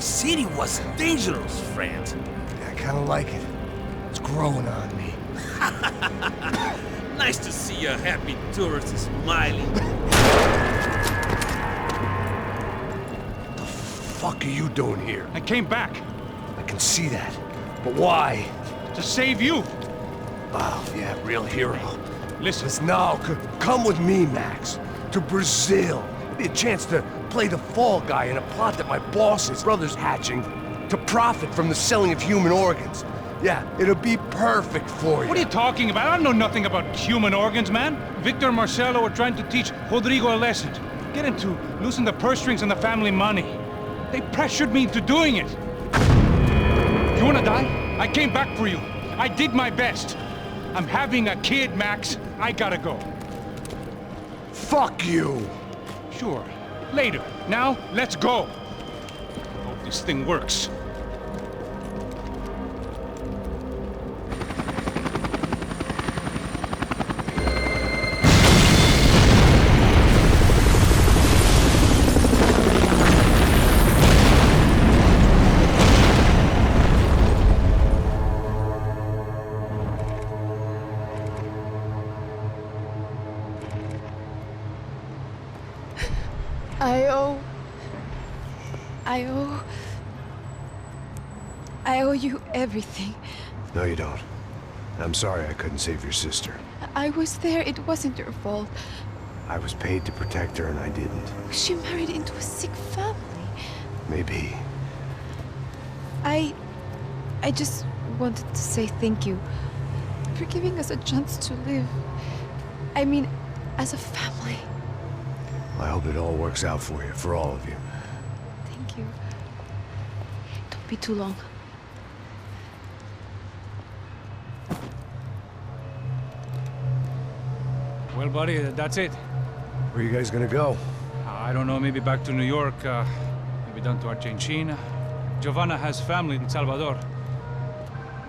city was dangerous, friend. I kinda like it. It's growing on me. Nice to see a happy tourist smiling. The fuck are you doing here? I came back I can see that. But why? to save you. Oh, yeah, real hero. Listen, Now, come with me, Max. To Brazil. It'll be a chance to play the fall guy in a plot that my boss's brother's hatching to profit from the selling of human organs. Yeah, it'll be perfect for you. what are you talking about? I don't know nothing about human organs, man. Victor and Marcelo are trying to teach Rodrigo a lesson. Get him to loosen the purse strings and the family money. They pressured me into doing it. You wanna die? I came back for you. I did my best. I'm having a kid, Max. I gotta go. Fuck you! Sure, later. Now, let's go. Hope this thing works. I owe you everything. No, you don't. I'm sorry I couldn't save your sister. I was there, it wasn't your fault. I was paid to protect her and I didn't. She married into a sick family. Maybe. I just wanted to say thank you for giving us a chance to live. I mean, as a family. I hope it all works out for you, for all of you. Thank you. Don't be too long. Well, buddy, that's it. Where are you guys gonna go? I don't know, maybe back to New York, maybe down to Argentina. Giovanna has family in Salvador.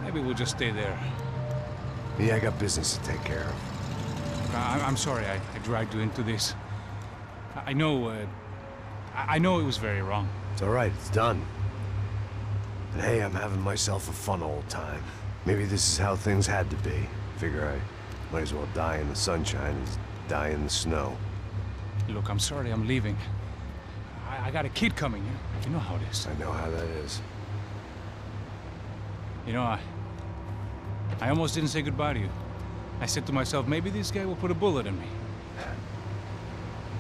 Maybe we'll just stay there. Me, I got business to take care of. I'm sorry I dragged you into this. I know it was very wrong. It's all right, it's done. But hey, I'm having myself a fun old time. Maybe this is how things had to be. Figure I might as well die in the sunshine as die in the snow. Look, I'm sorry I'm leaving. I got a kid coming, you know how it is. I know how that is. You know, I almost didn't say goodbye to you. I said to myself, maybe this guy will put a bullet in me.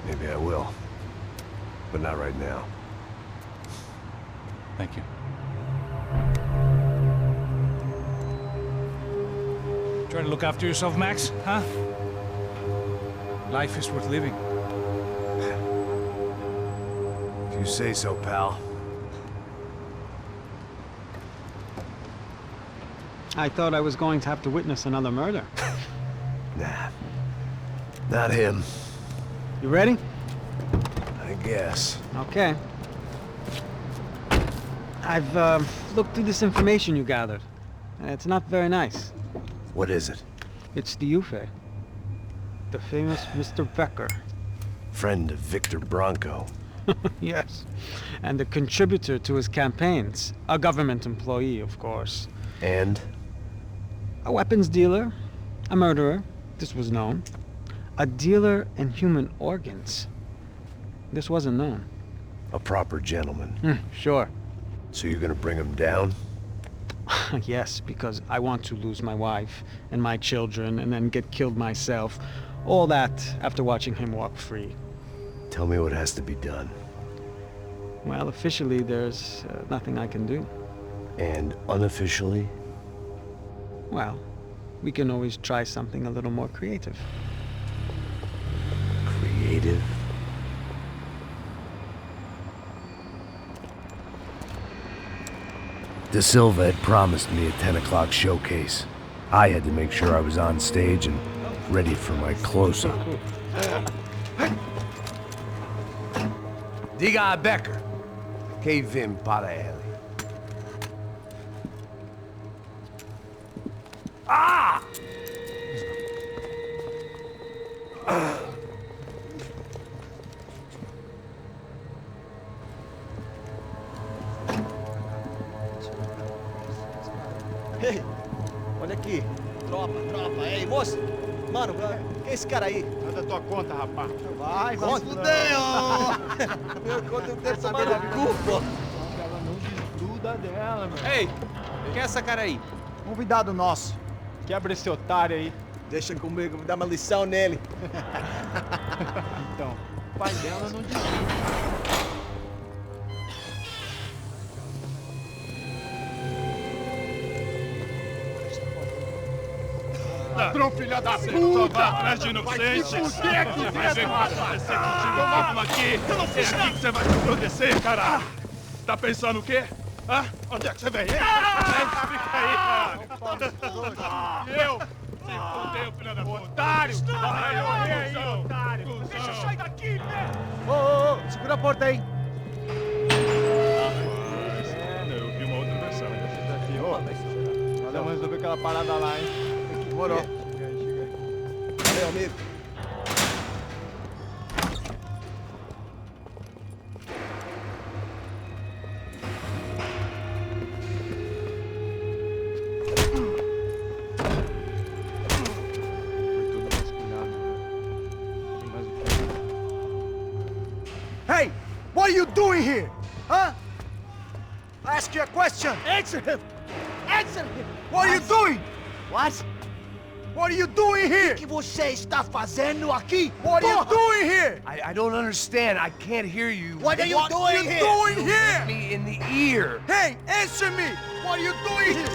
Maybe I will. But not right now. Thank you. Try to look after yourself, Max, huh? Life is worth living. If you say so, pal. I thought I was going to have to witness another murder. Nah. Not him. You ready? I guess. Okay. I've looked through this information you gathered. It's not very nice. What is it? It's the Euphoria. The famous Mr. Becker. Friend of Victor Bronco. Yes. And a contributor to his campaigns. A government employee, of course. And? A weapons dealer. A murderer. This was known. A dealer in human organs. This wasn't known. A proper gentleman. Sure. So you're gonna bring him down? Yes, because I want to lose my wife and my children and then get killed myself. All that after watching him walk free. Tell me what has to be done. Well, officially, there's nothing I can do. And unofficially? Well, we can always try something a little more creative. Creative? De Silva had promised me a 10 o'clock showcase. I had to make sure I was on stage and ready for my close-up. Diga a Becker. Que vim para ele. Ah! Moça, mano, quem é esse cara aí? Manda tua conta, rapaz. Vai fuder, ó! Meu conta, eu quero tomar no cu, pô. Ela não desgruda dela, meu. Ei, quem é essa cara aí? Convidado nosso. Quebra esse otário aí. Deixa comigo, vou dar uma lição nele. Então, o pai dela não desgruda. Ladrão, filha da puta! Vai atrás de inocentes! Vai aqui dentro! Vai aparecer contigo mesmo aqui! Eu não fiz nada! O que você vai me proteger, cara? Tá pensando o quê? Hã? Onde é que você vem? Fica aí, cara! Eu? Se fudeu, filha da puta! Otário! Vai morrer aí, otário! Deixa eu sair daqui, velho! Ô, segura a porta aí. Eu vi uma outra versão. Vamos resolver aquela parada lá, hein? Demorou. Valeu, amigo. Hey! What are you doing here? Huh? I ask you a question. Answer him! Answer him! What are you doing? What? What are you doing here? O que você está fazendo aqui? What are you doing here? I don't understand. I can't hear you. What are you doing here? Doing here? Me in the ear. Hey, answer me! What are you doing here?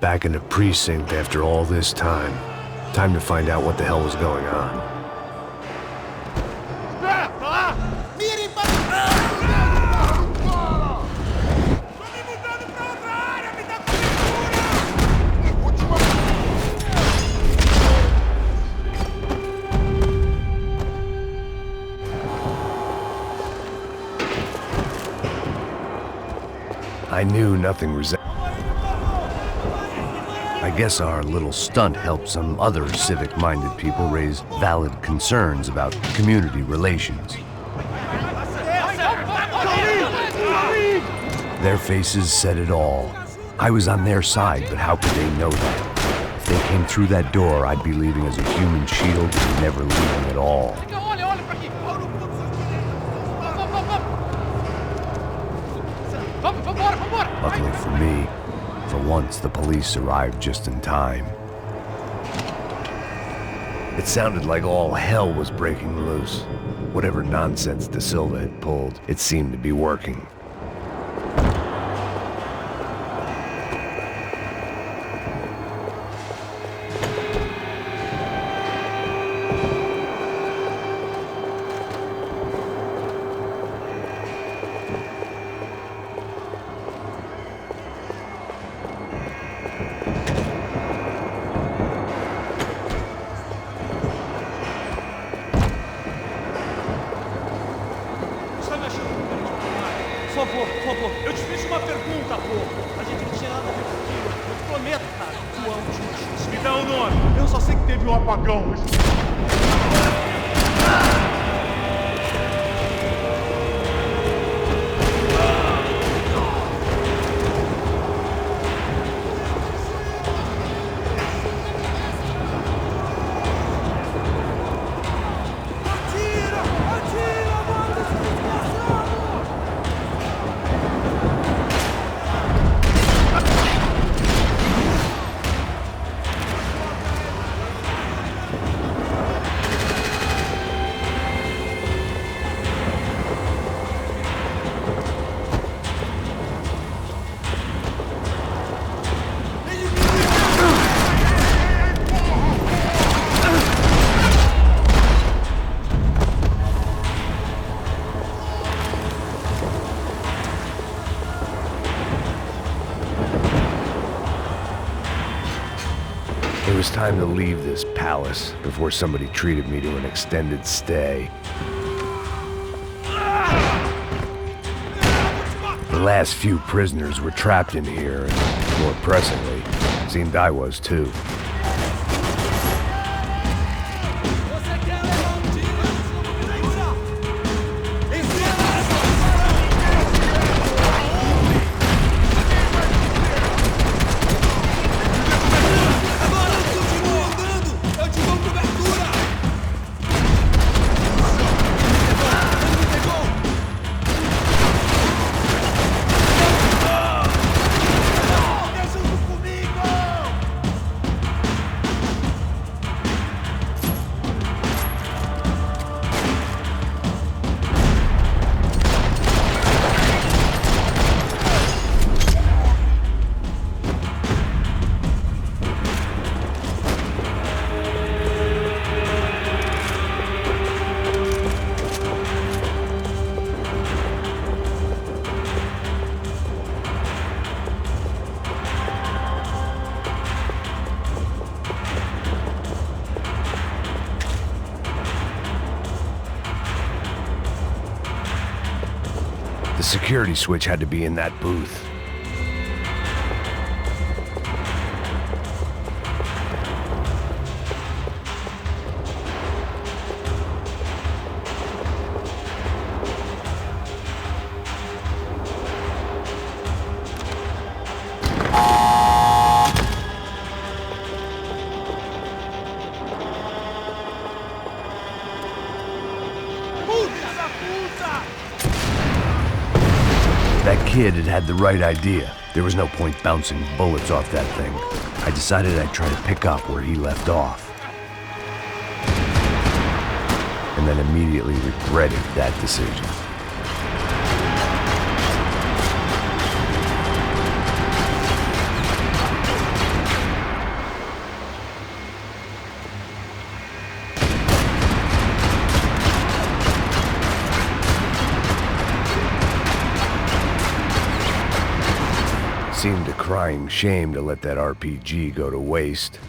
Back in the precinct after all this time. Time to find out what the hell was going on. I knew nothing resembled. I guess our little stunt helped some other civic-minded people raise valid concerns about community relations. Their faces said it all. I was on their side, but how could they know that? If they came through that door, I'd be leaving as a human shield and never leaving at all. Luckily for me, for once the police arrived just in time. It sounded like all hell was breaking loose. Whatever nonsense De Silva had pulled, it seemed to be working. Por favor, eu te fiz uma pergunta, pô. A gente não tinha nada a ver com aquilo. Eu te prometo, cara. Tua última chance. Me dá o nome. Eu só sei que teve um apagão hoje. It was time to leave this palace before somebody treated me to an extended stay. The last few prisoners were trapped in here, and more pressingly, it seemed I was too. The security switch had to be in that booth. That kid had the right idea. There was no point bouncing bullets off that thing. I decided I'd try to pick up where he left off. And then immediately regretted that decision. Seemed a crying shame to let that RPG go to waste.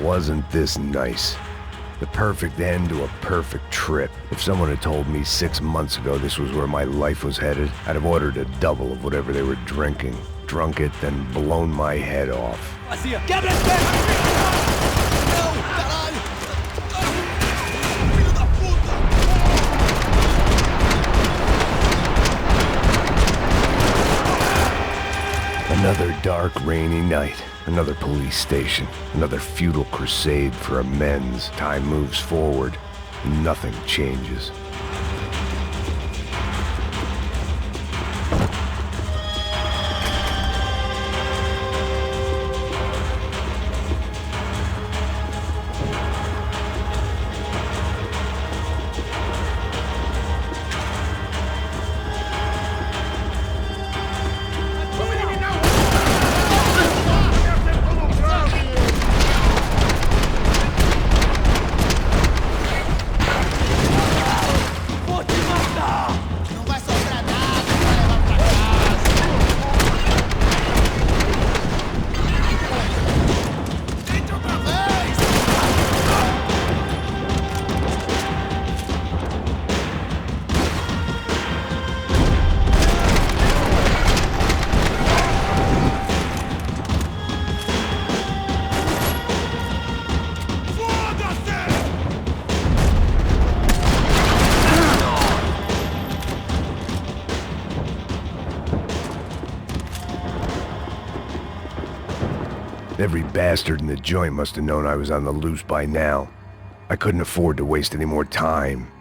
Wasn't this nice? The perfect end to a perfect trip. If someone had told me 6 months ago this was where my life was headed, I'd have ordered a double of whatever they were drinking, drunk it, then blown my head off. Another dark, rainy night. Another police station. Another futile crusade for amends. Time moves forward. Nothing changes. Every bastard in the joint must have known I was on the loose by now. I couldn't afford to waste any more time.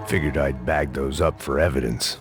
Figured I'd bag those up for evidence.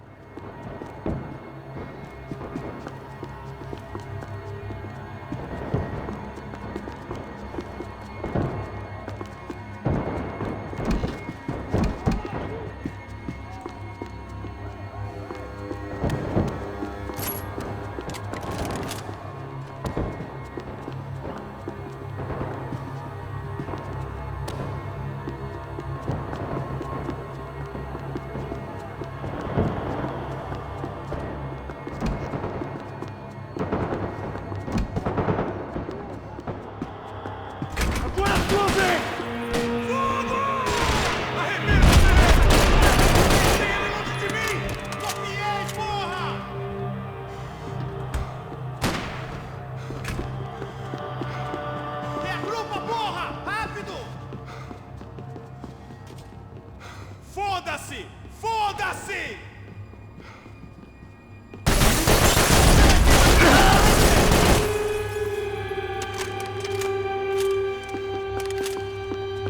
Foda-se! Foda-se!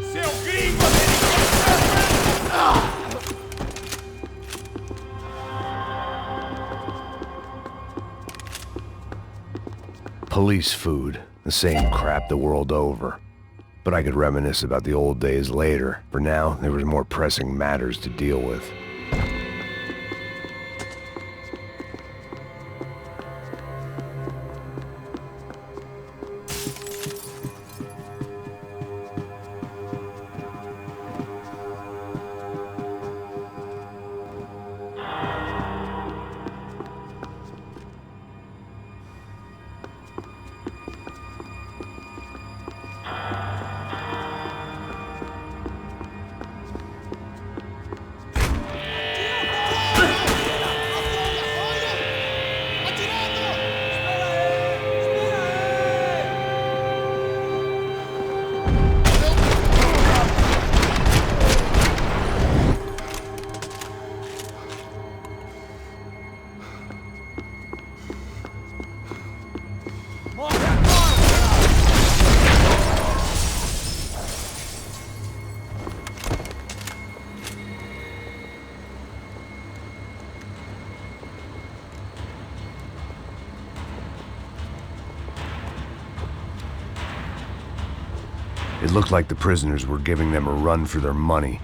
Seu gringo americano! Police food. The same crap the world over. But I could reminisce about the old days later. For now, there was more pressing matters to deal with. It looked like the prisoners were giving them a run for their money.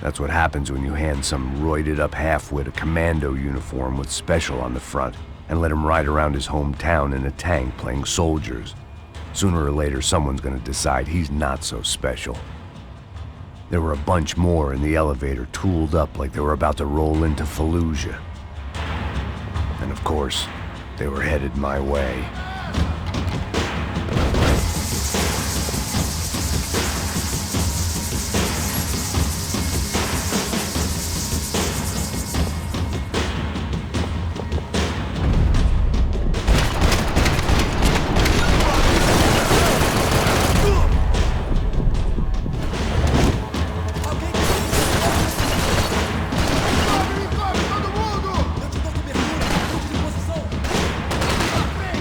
That's what happens when you hand some roided-up half-wit a commando uniform with special on the front and let him ride around his hometown in a tank playing soldiers. Sooner or later, someone's gonna decide he's not so special. There were a bunch more in the elevator, tooled up like they were about to roll into Fallujah. And of course, they were headed my way.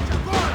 Agora!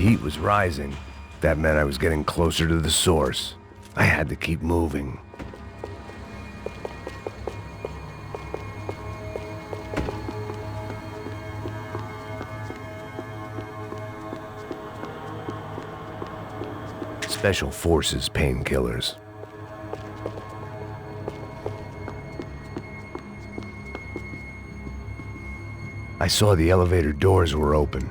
heat was rising. That meant I was getting closer to the source. I had to keep moving. Special Forces painkillers. I saw the elevator doors were open.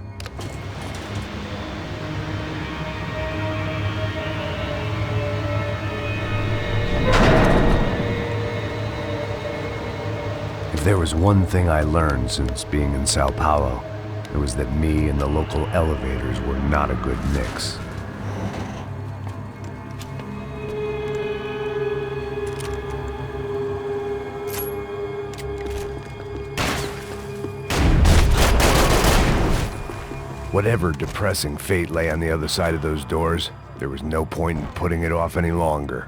If there was one thing I learned since being in Sao Paulo, it was that me and the local elevators were not a good mix. Whatever depressing fate lay on the other side of those doors, there was no point in putting it off any longer.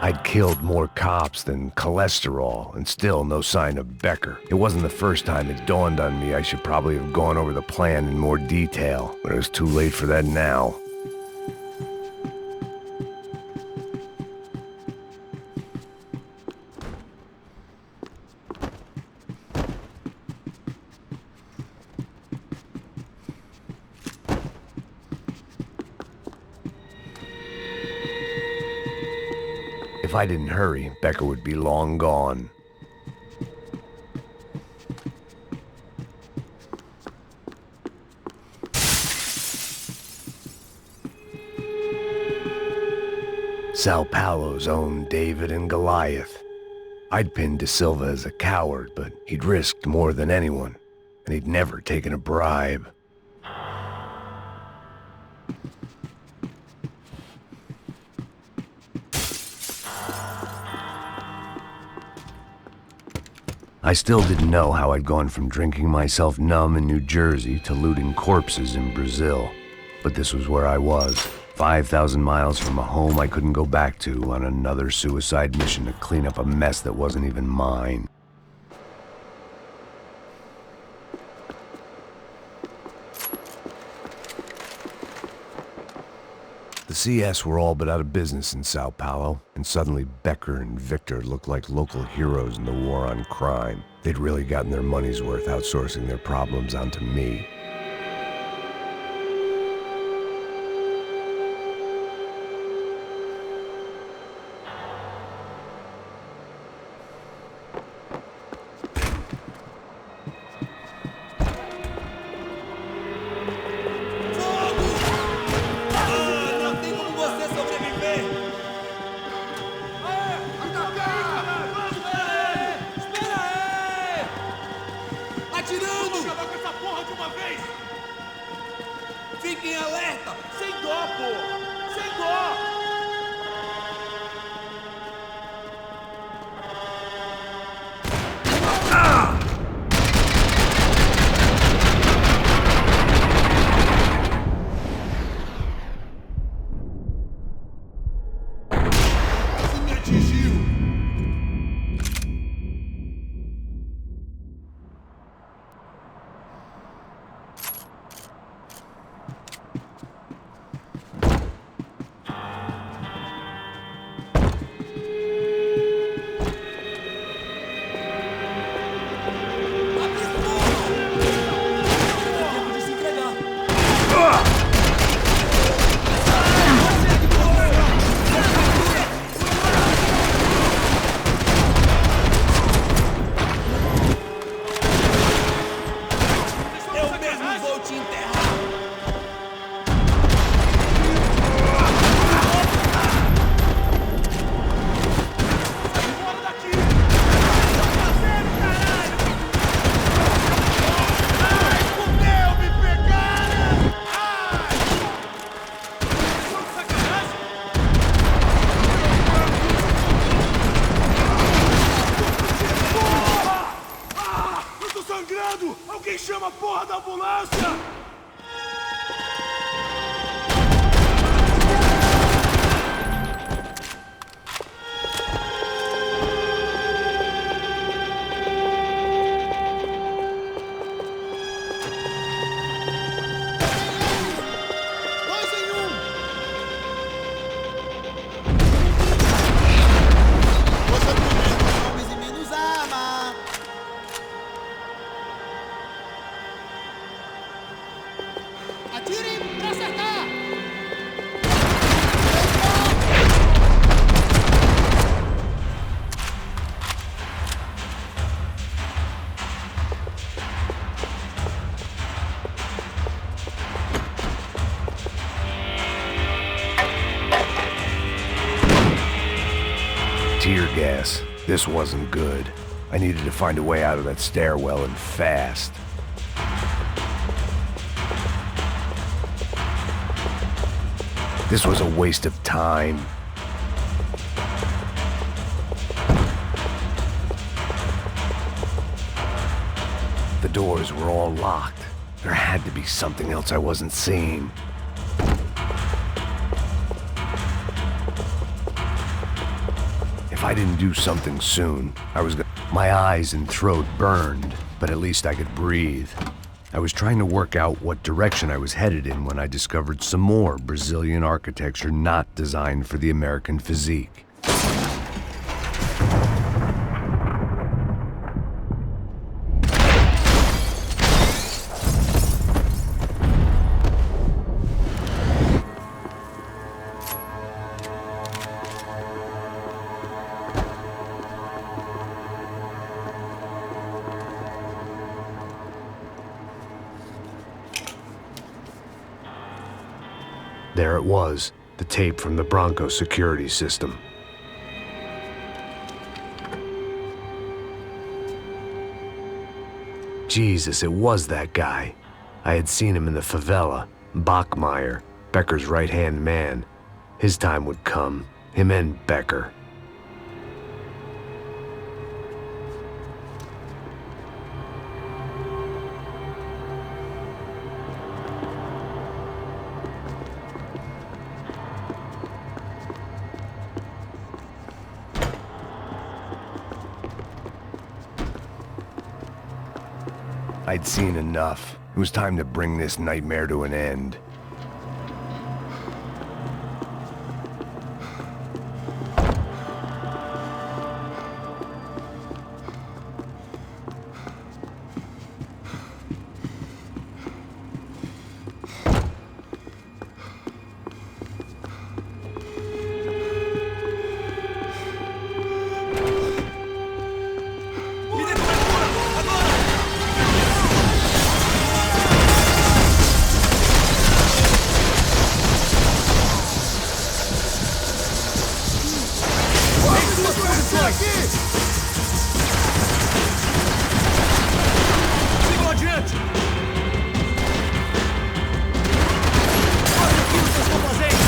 I'd killed more cops than cholesterol, and still no sign of Becker. It wasn't the first time it dawned on me I should probably have gone over the plan in more detail, but it was too late for that now. If I didn't hurry, Becker would be long gone. Sao Paulo's own David and Goliath. I'd pinned De Silva as a coward, but he'd risked more than anyone, and he'd never taken a bribe. I still didn't know how I'd gone from drinking myself numb in New Jersey to looting corpses in Brazil. But this was where I was, 5,000 miles from a home I couldn't go back to on another suicide mission to clean up a mess that wasn't even mine. CS were all but out of business in Sao Paulo, and suddenly Becker and Victor looked like local heroes in the war on crime. They'd really gotten their money's worth outsourcing their problems onto me. Fiquem alerta! Sem dó, pô! Sem dó! Você me atingiu! Alguém chama a porra da ambulância! Tear gas. This wasn't good. I needed to find a way out of that stairwell and fast. This was a waste of time. The doors were all locked. There had to be something else I wasn't seeing. If I didn't do something soon, I was gonna... My eyes and throat burned, but at least I could breathe. I was trying to work out what direction I was headed in when I discovered some more Brazilian architecture not designed for the American physique. There it was, the tape from the Bronco security system. Jesus, it was that guy. I had seen him in the favela, Bachmeyer, Becker's right-hand man. His time would come, him and Becker. I'd seen enough. It was time to bring this nightmare to an end. Sigam adiante! Olha o que vocês estão fazendo!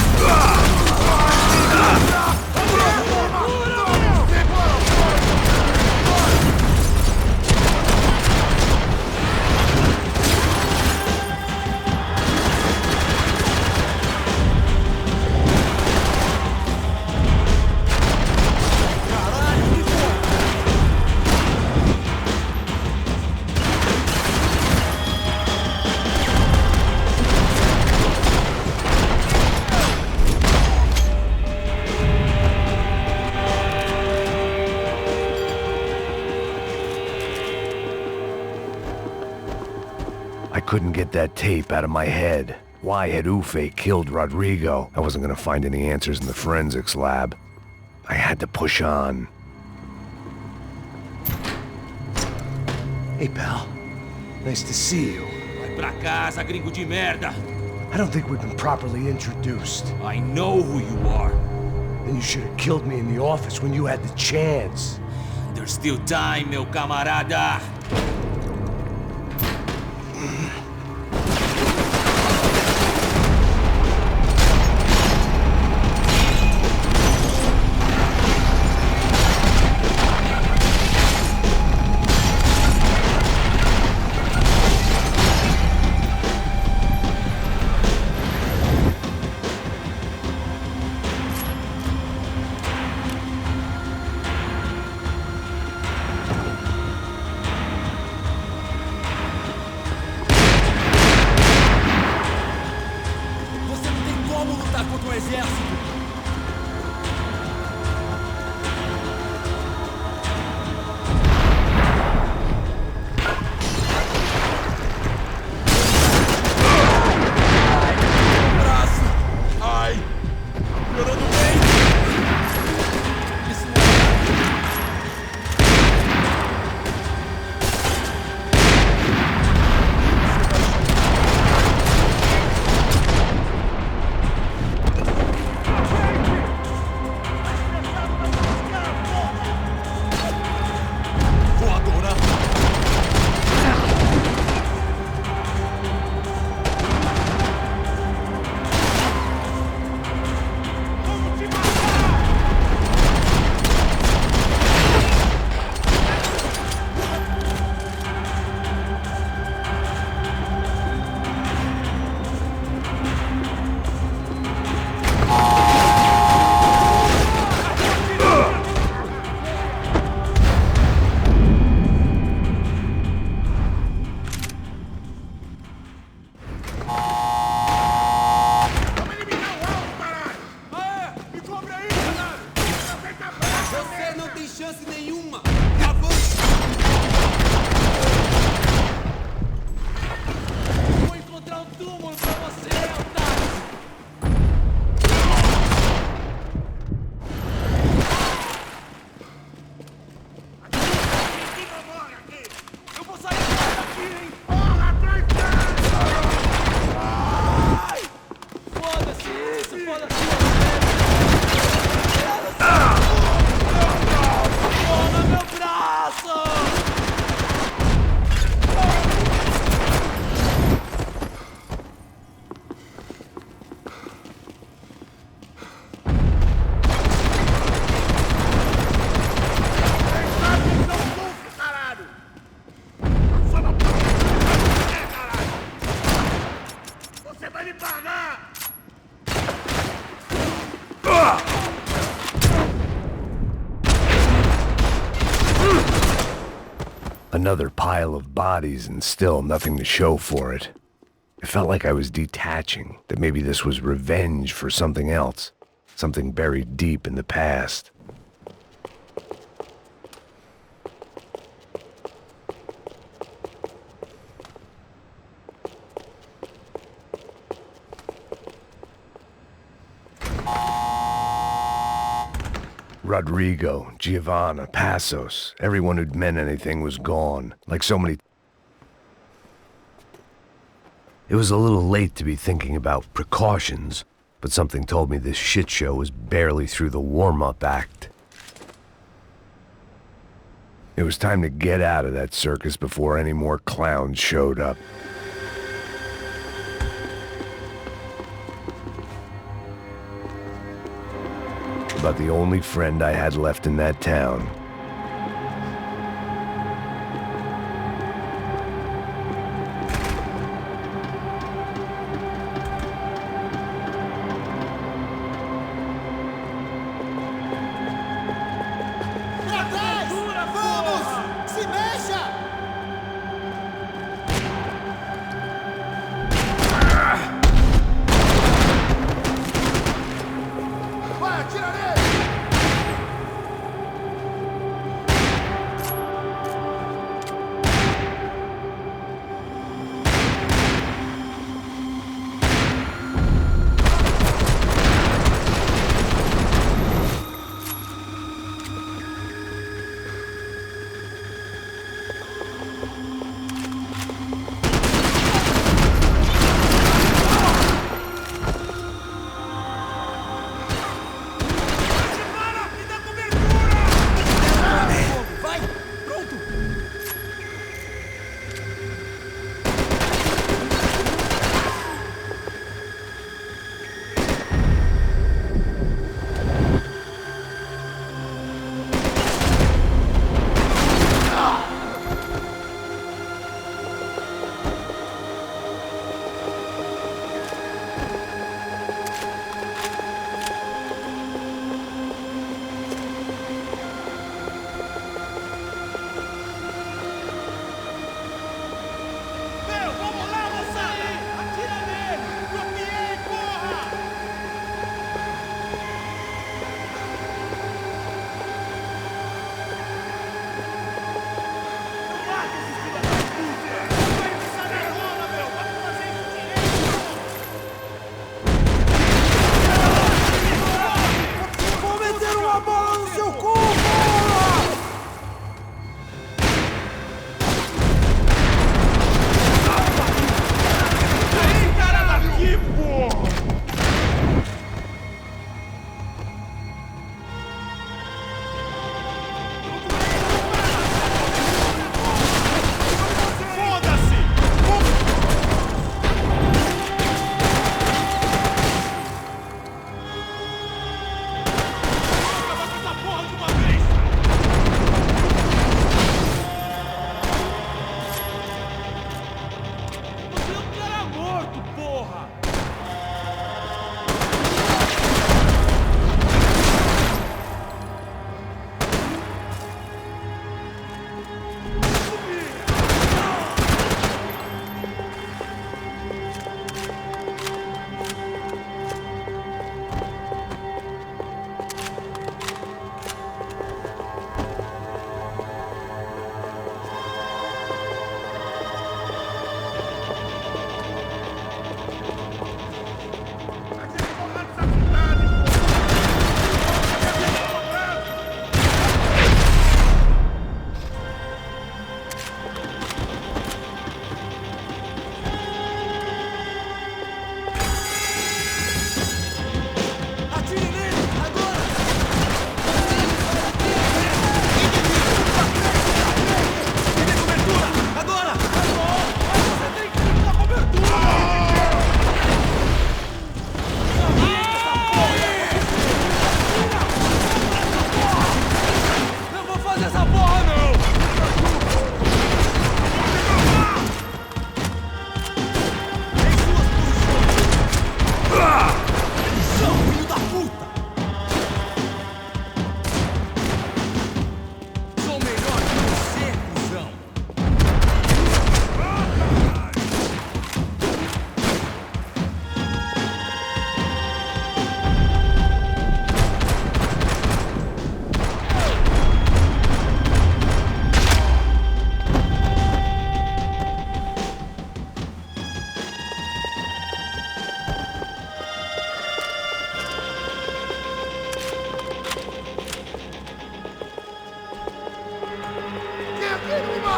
I couldn't get that tape out of my head. Why had Ufe killed Rodrigo? I wasn't gonna find any answers in the forensics lab. I had to push on. Hey, pal. Nice to see you. Vai pra casa, gringo de merda. I don't think we've been properly introduced. I know who you are. Then you should have killed me in the office when you had the chance. There's still time, meu camarada. Another pile of bodies and still nothing to show for it. It felt like I was detaching, that maybe this was revenge for something else, something buried deep in the past. Rodrigo, Giovanna, Passos, everyone who'd meant anything was gone, like so many... It was a little late to be thinking about precautions, but something told me this shit show was barely through the warm-up act. It was time to get out of that circus before any more clowns showed up. About the only friend I had left in that town.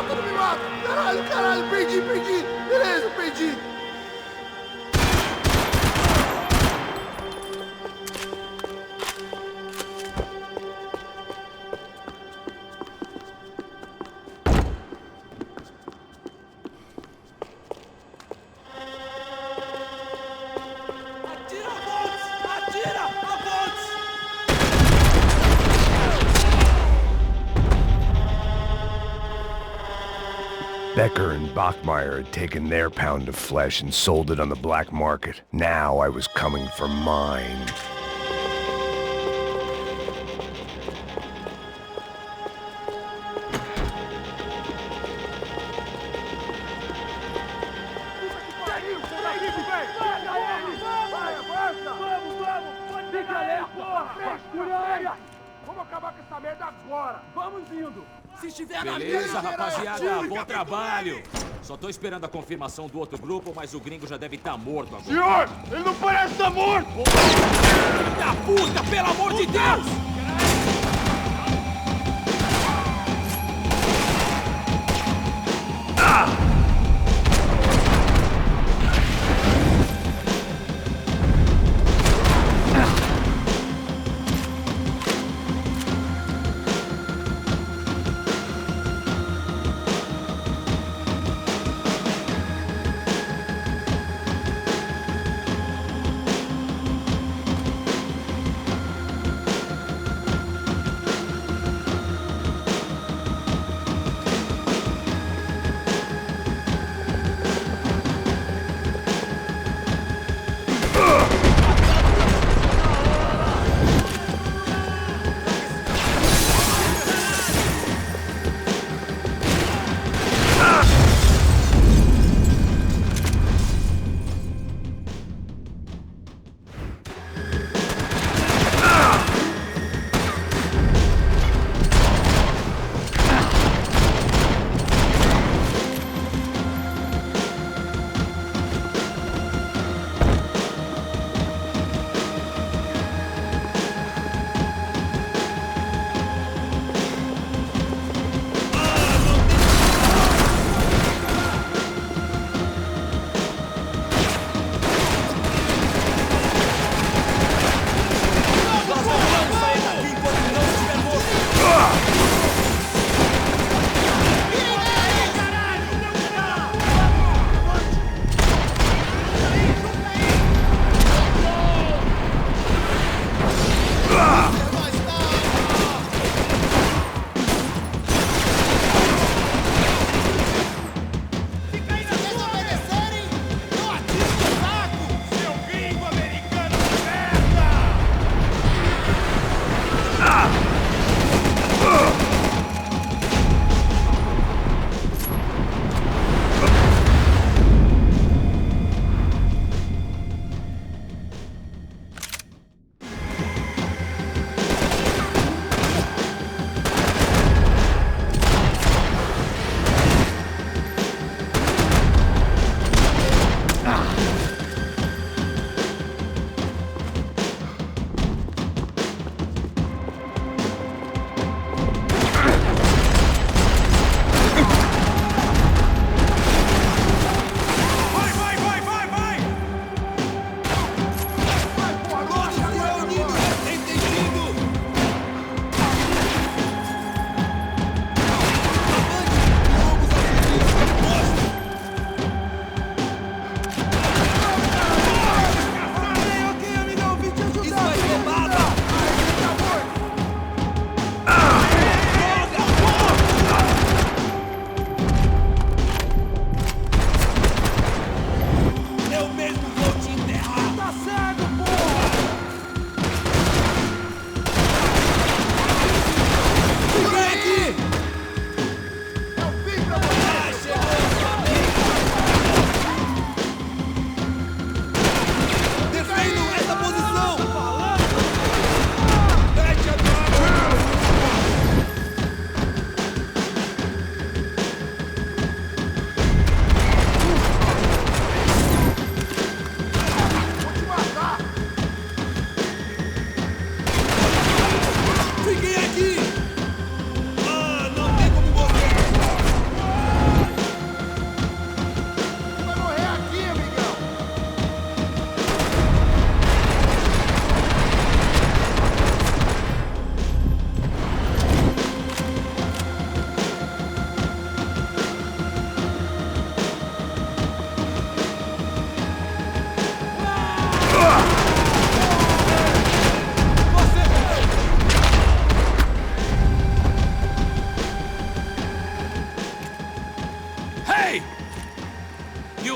Não me mata! Caralho, caralho, perdi! Beleza, perdi! Becker and Bachmeyer had taken their pound of flesh and sold it on the black market. Now I was coming for mine. Vamos acabar com essa merda agora! Vamos indo! Se estiver na Beleza, mesa, rapaziada, bom trabalho. Só tô esperando a confirmação do outro grupo, mas o gringo já deve estar morto agora. Senhor, ele não parece estar morto! Filho da puta, pelo amor de Deus!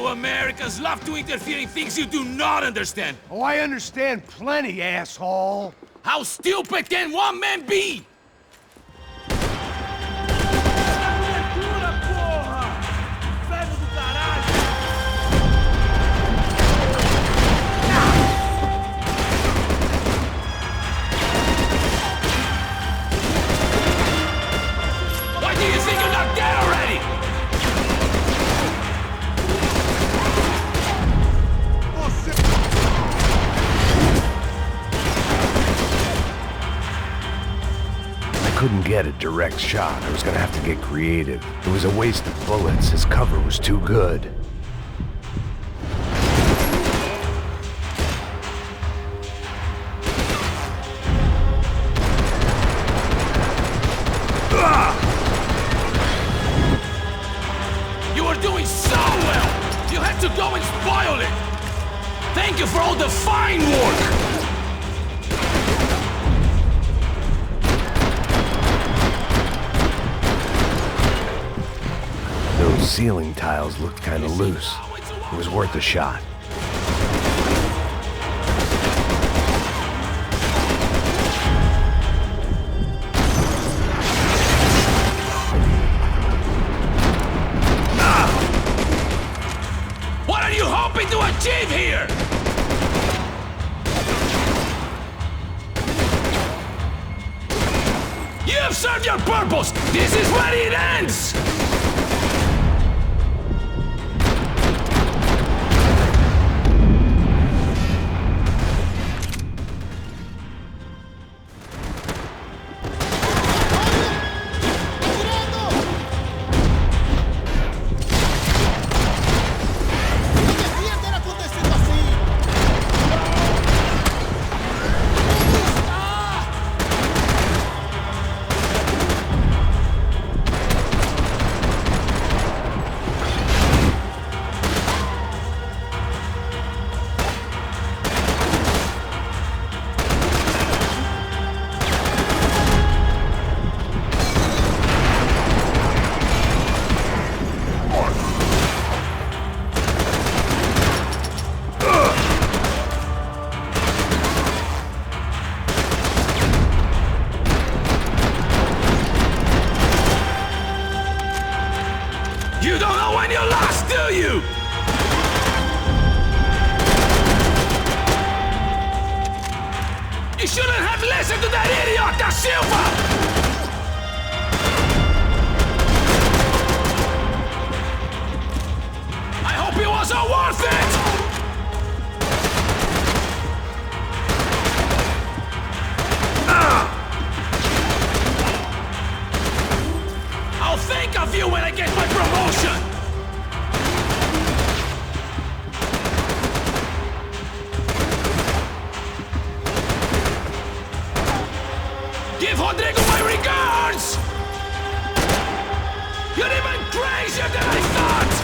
You Americans love to interfere in things you do not understand. Oh, I understand plenty, asshole. How stupid can one man be? Why do you think you're not dead already? I couldn't get a direct shot. I was gonna have to get creative. It was a waste of bullets. His cover was too good. You were doing so well! You had to go and spoil it! Thank you for all the fine work! Those ceiling tiles looked kind of loose. It was worth a shot. What are you hoping to achieve here? You have served your purpose! This is where it ends! You don't know when you're lost, do you? You shouldn't have listened to that idiot, Da Silva! I hope it was all worth it! I'll think of you when I get my promotion! Give Rodrigo my regards! You're even crazier than I thought!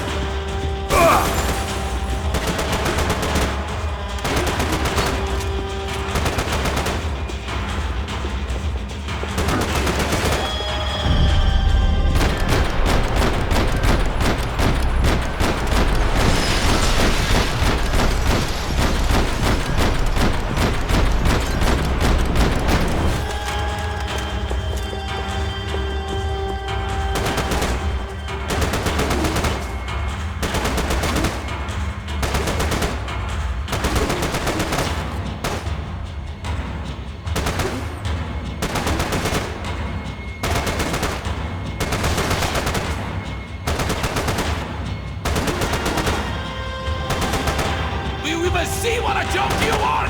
Do you even see what a joke you are?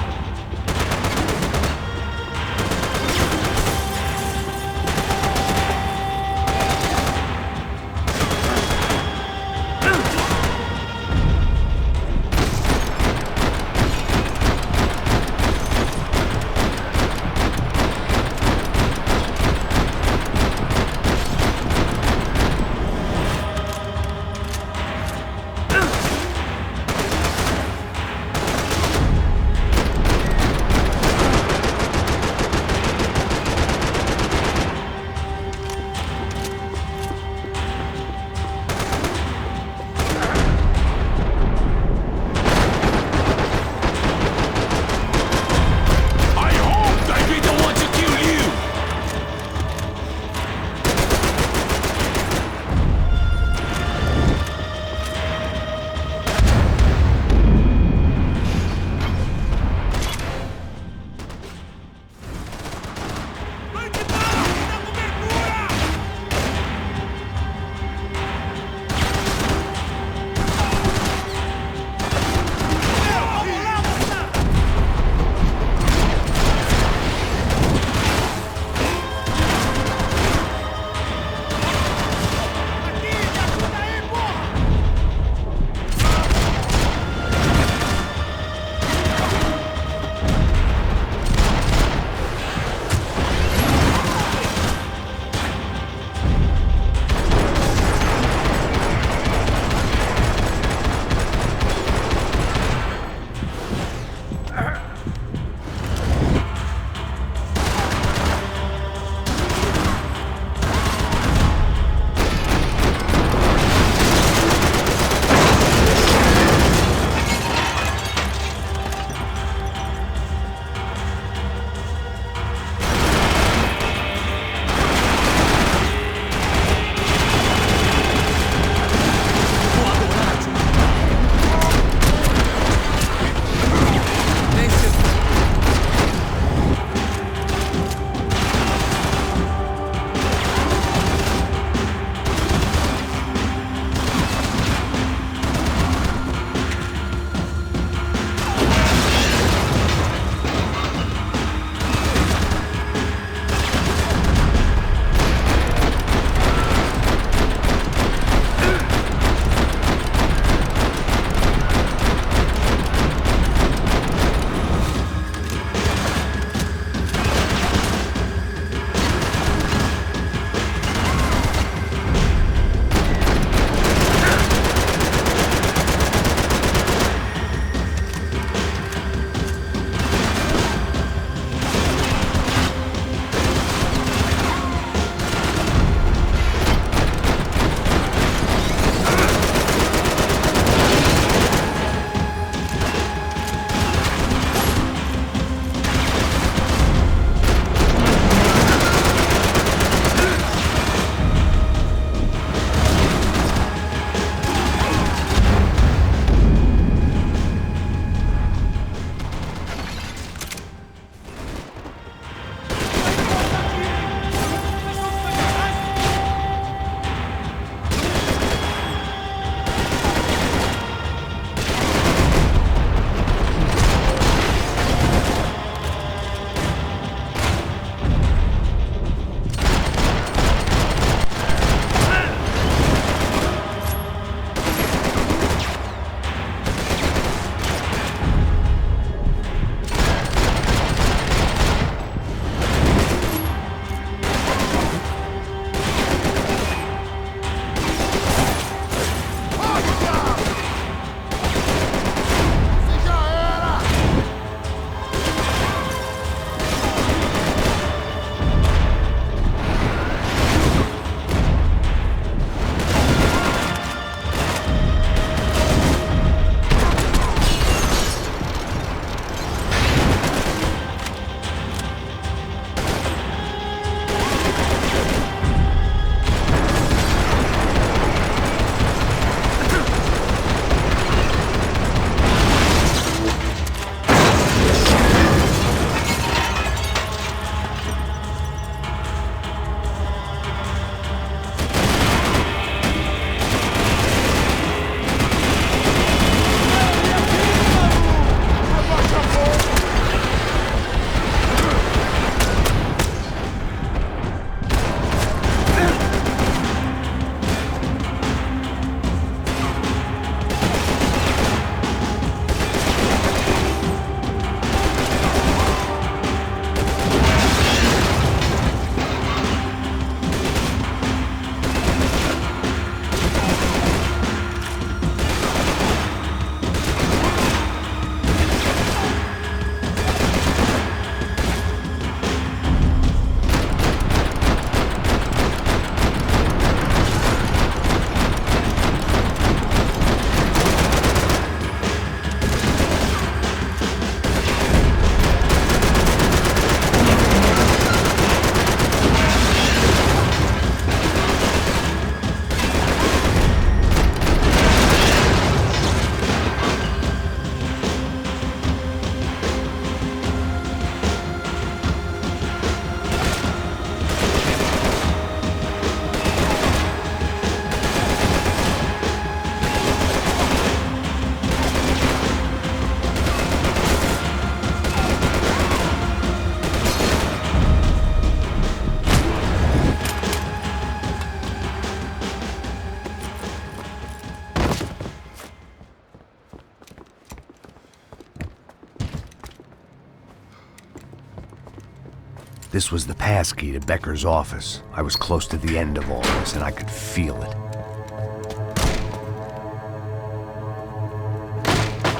This was the passkey to Becker's office. I was close to the end of all this, and I could feel it.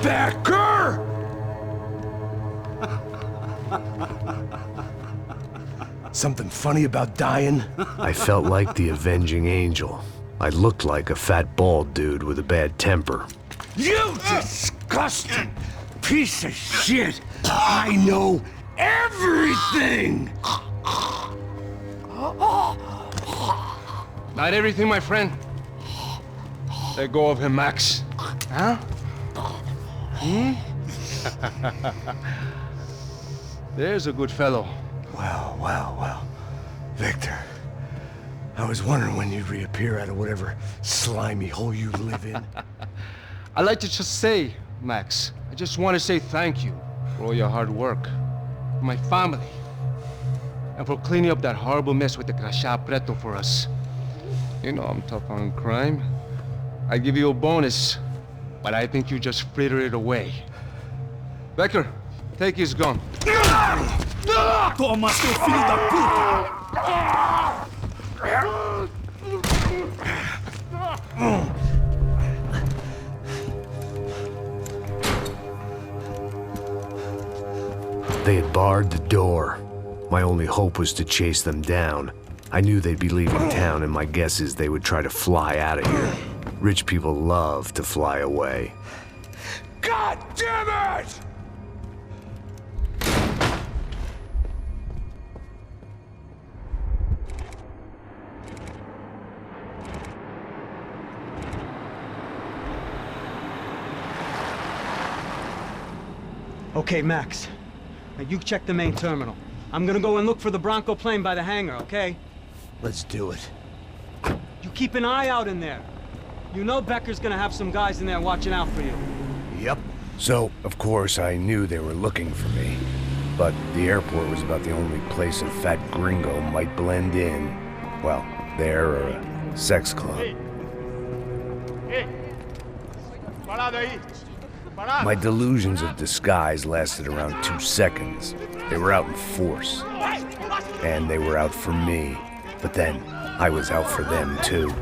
Becker! Something funny about dying? I felt like the avenging angel. I looked like a fat bald dude with a bad temper. You disgusting piece of shit! I know everything! Not everything, my friend. Let go of him, Max. Huh? There's a good fellow. Well, well, well. Victor, I was wondering when you'd reappear out of whatever slimy hole you live in. I'd like to just say, Max, I just want to say thank you for all your hard work, for my family, and for cleaning up that horrible mess with the Crasha Preto for us. You know I'm tough on crime. I give you a bonus, but I think you just frittered it away. Becker, take his gun. Toma, seu filho da They had barred the door. My only hope was to chase them down. I knew they'd be leaving town, and my guess is they would try to fly out of here. Rich people love to fly away. God damn it! Okay, Max. Now you check the main terminal. I'm gonna go and look for the Bronco plane by the hangar, okay? Let's do it. You keep an eye out in there. You know Becker's gonna have some guys in there watching out for you. Yep. So, of course, I knew they were looking for me. But the airport was about the only place a fat gringo might blend in. Well, there or a sex club. My delusions of disguise lasted around 2 seconds. They were out in force. And they were out for me. But then, I was out for them too.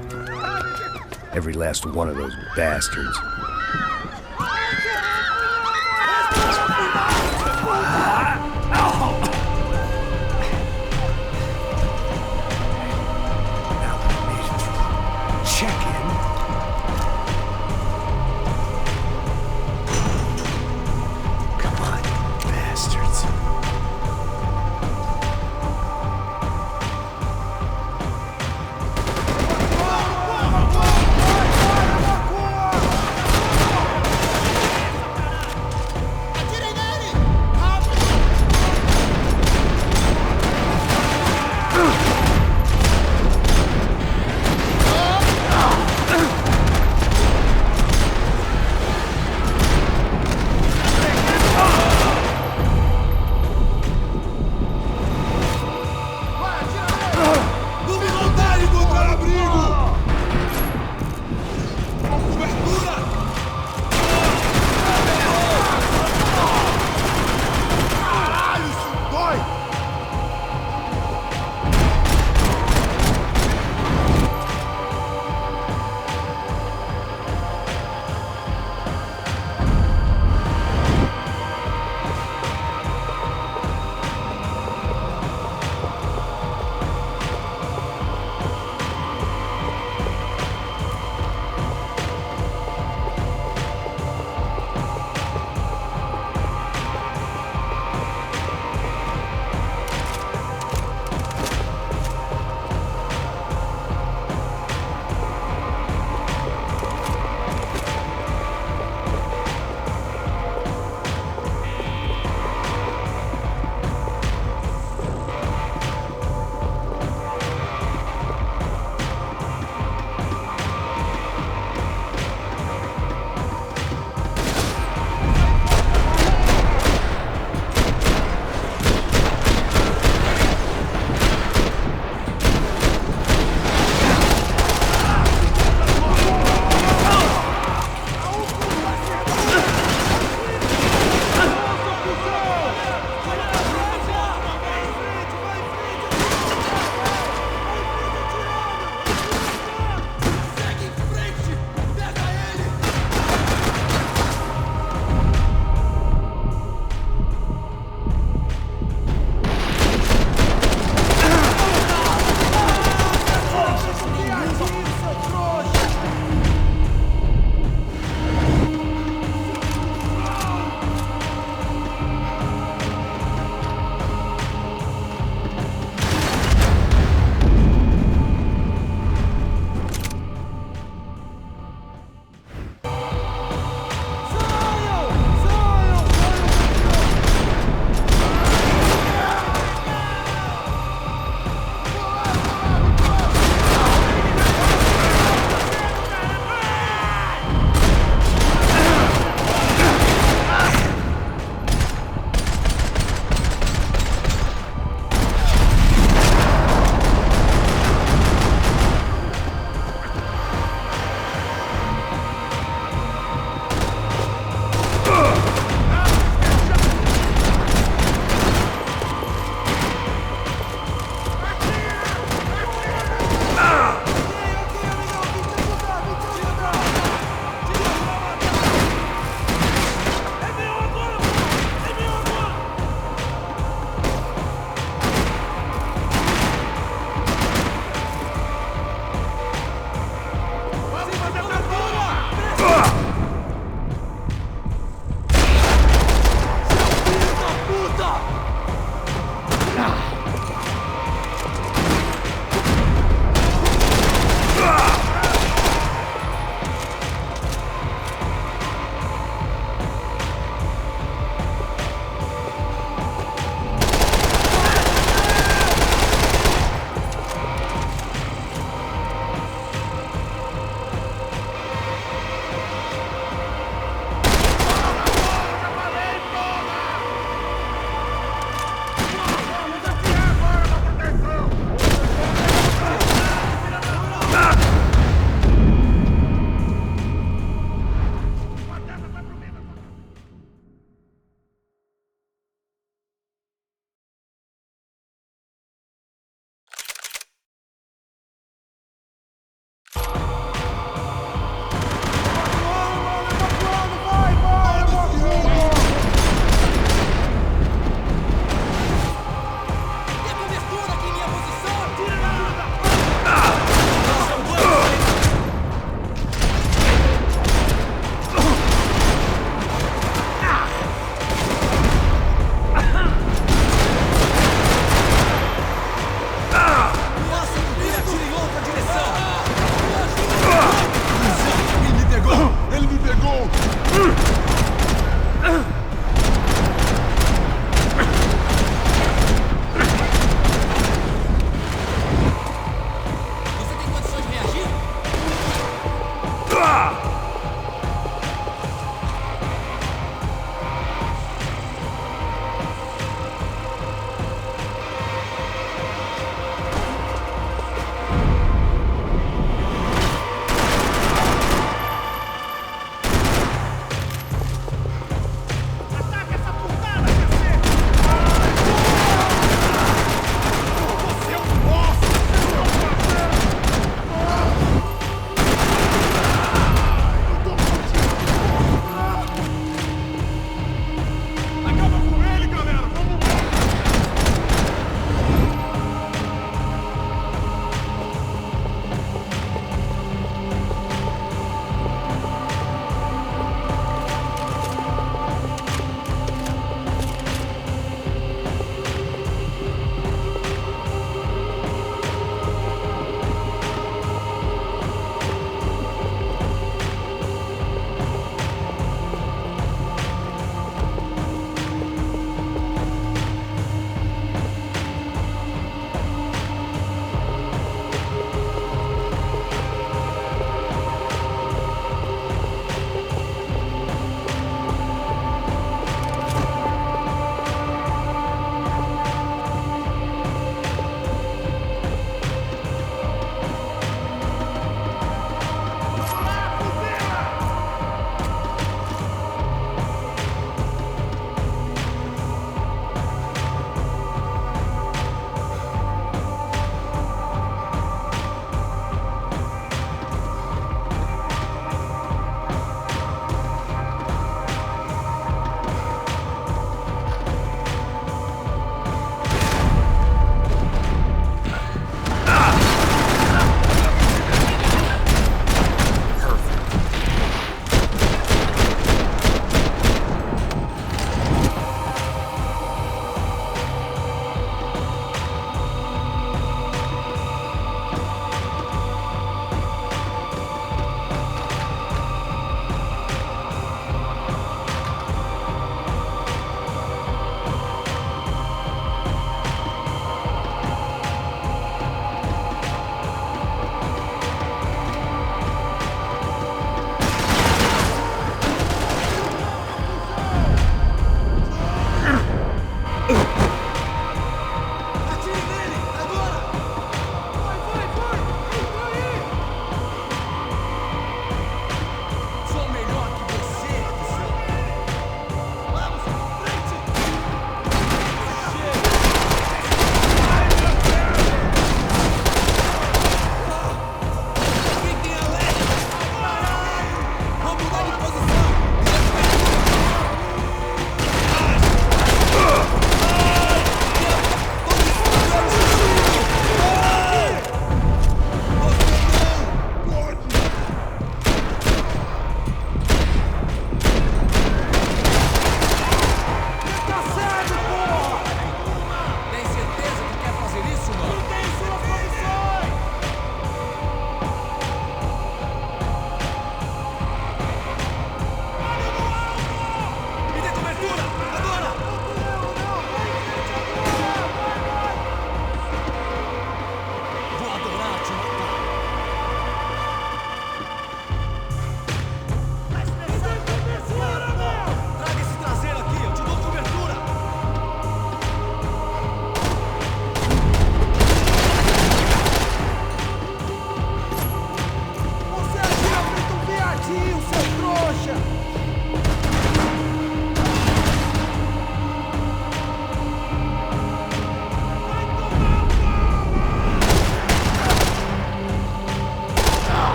Every last one of those bastards.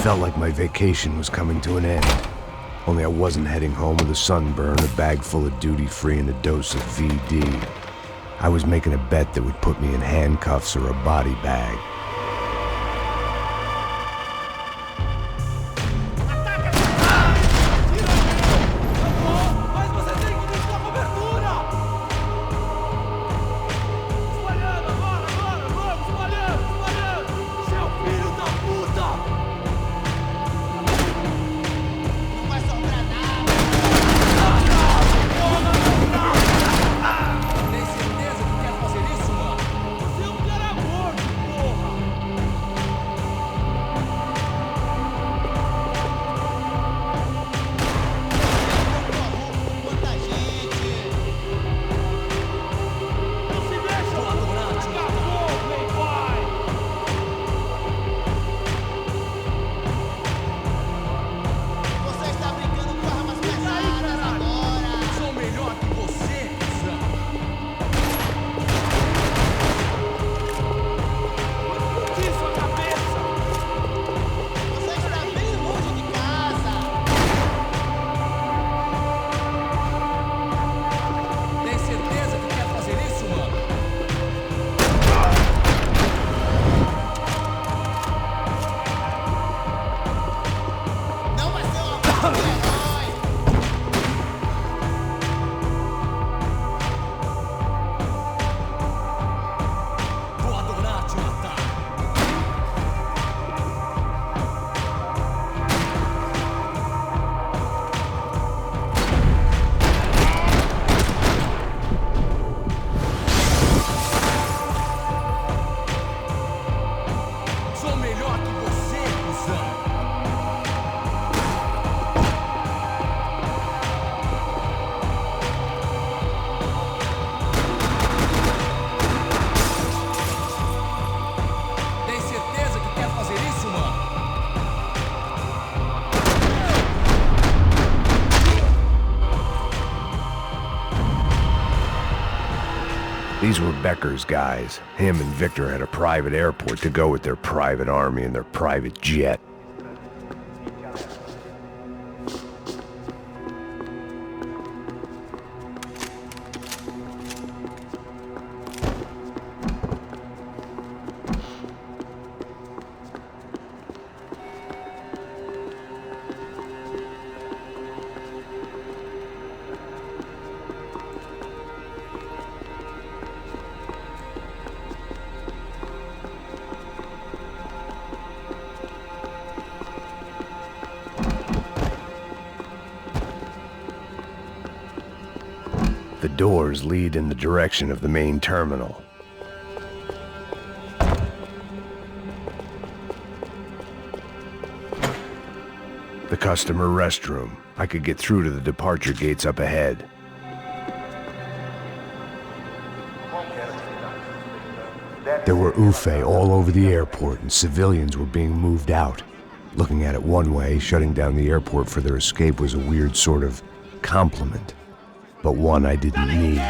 felt like my vacation was coming to an end. Only I wasn't heading home with a sunburn, a bag full of duty-free, and a dose of VD. I was making a bet that would put me in handcuffs or a body bag. These were Becker's guys. Him and Victor had a private airport to go with their private army and their private jet. The doors lead in the direction of the main terminal. The customer restroom. I could get through to the departure gates up ahead. There were UFE all over the airport, and civilians were being moved out. Looking at it one way, shutting down the airport for their escape was a weird sort of compliment, but one I didn't need.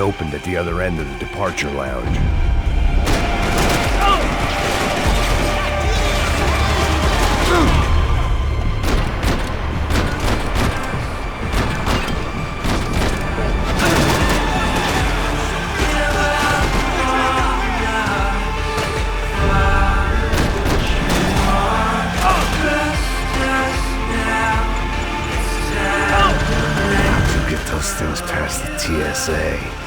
opened at the other end of the departure lounge. Those things past the TSA.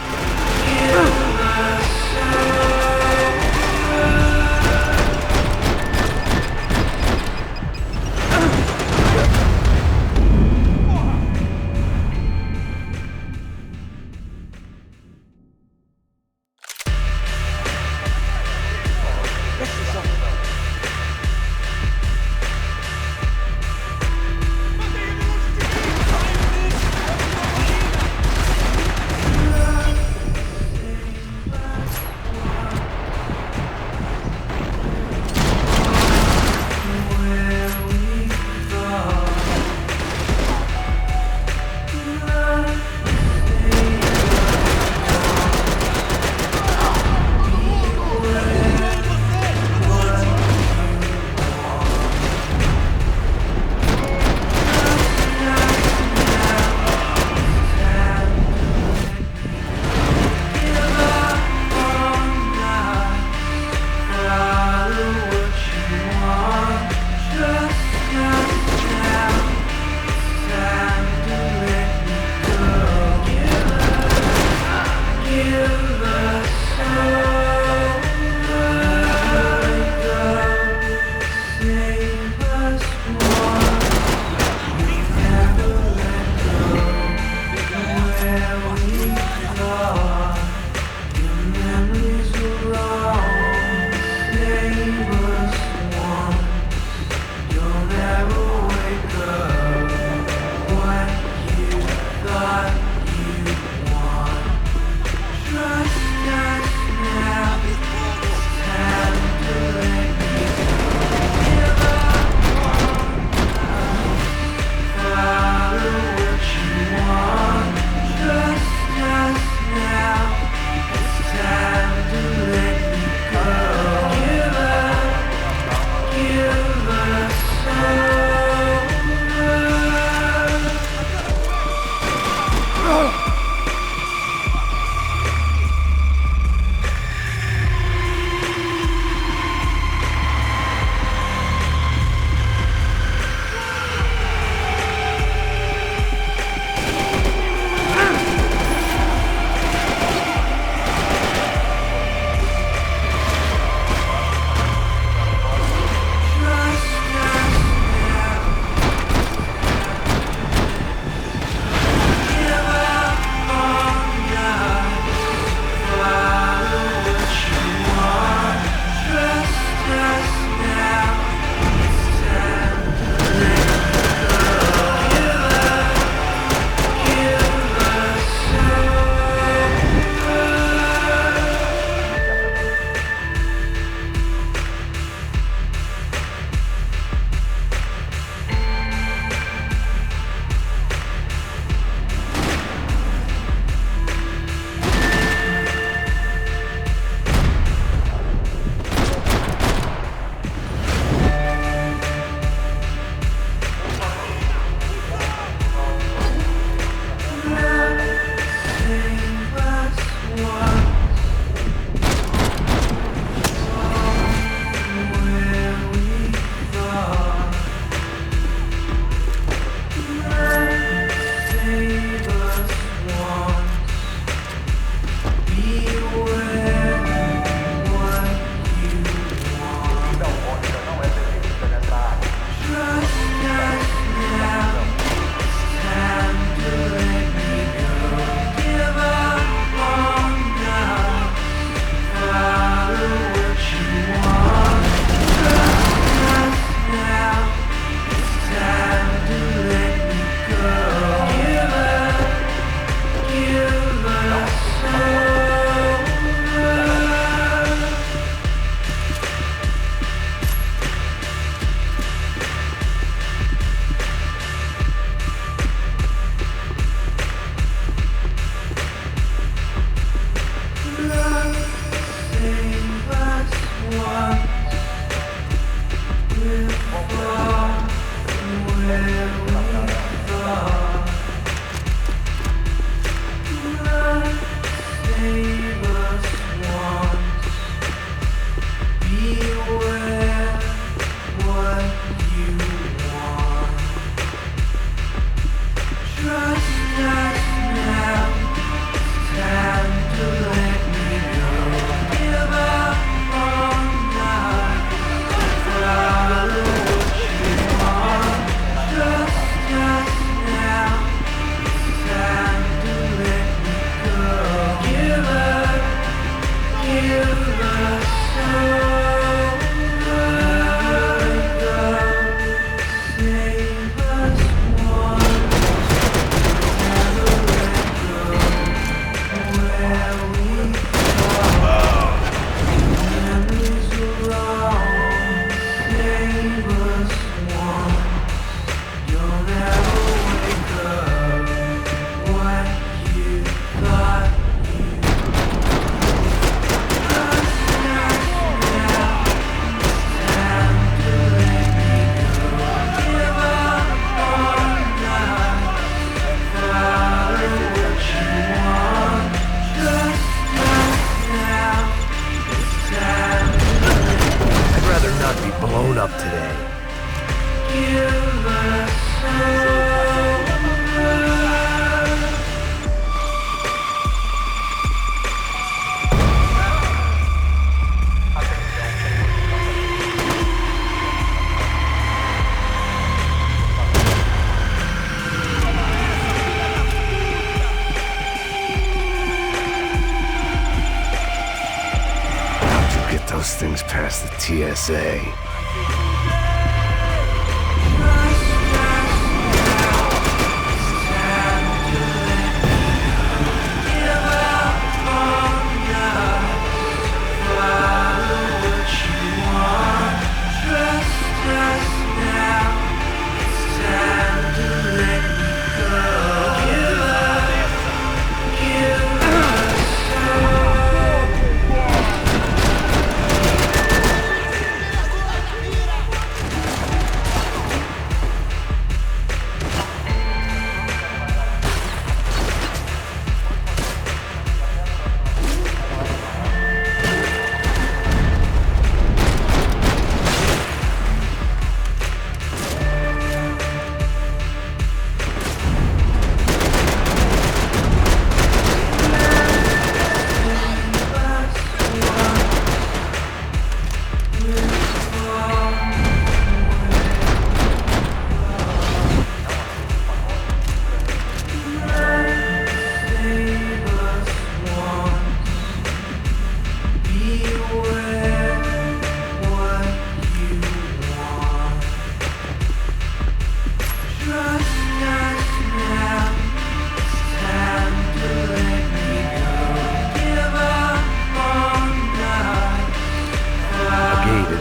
Those things past the TSA.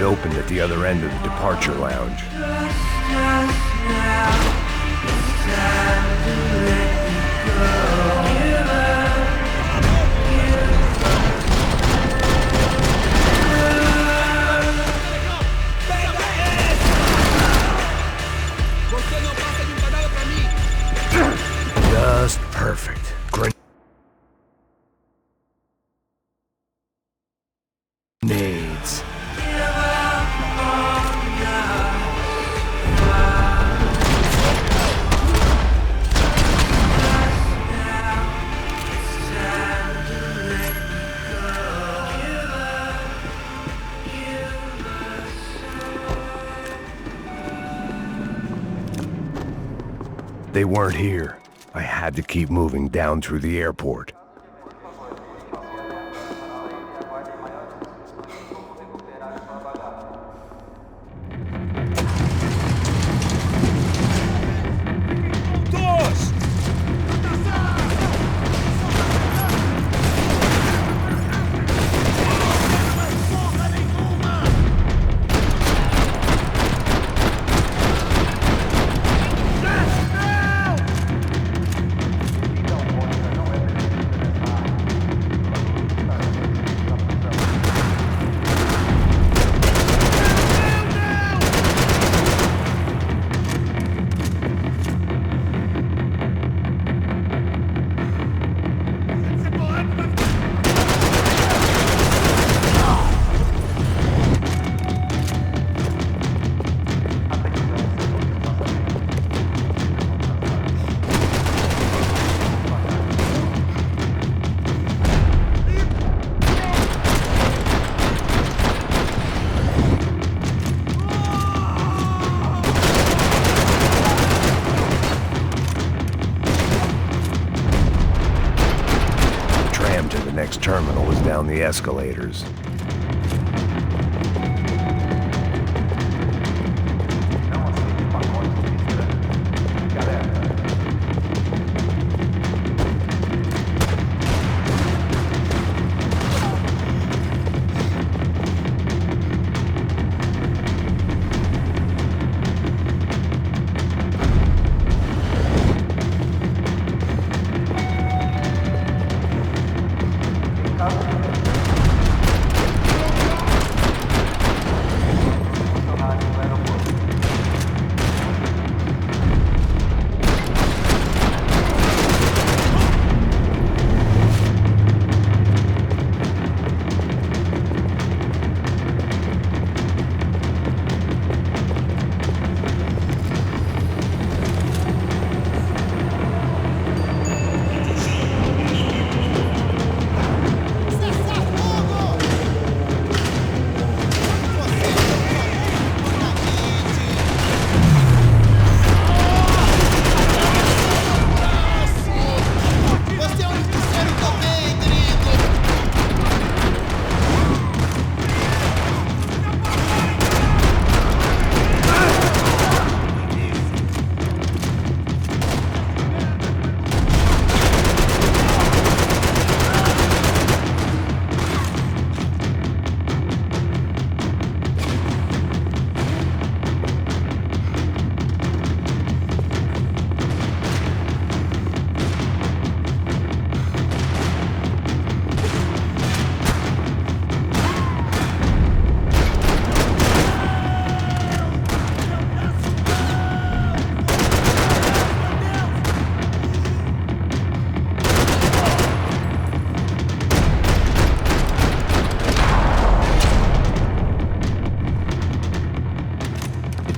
Opened at the other end of the departure lounge. Just perfect. Grenades. They weren't here. I had to keep moving down through the airport. down the escalators.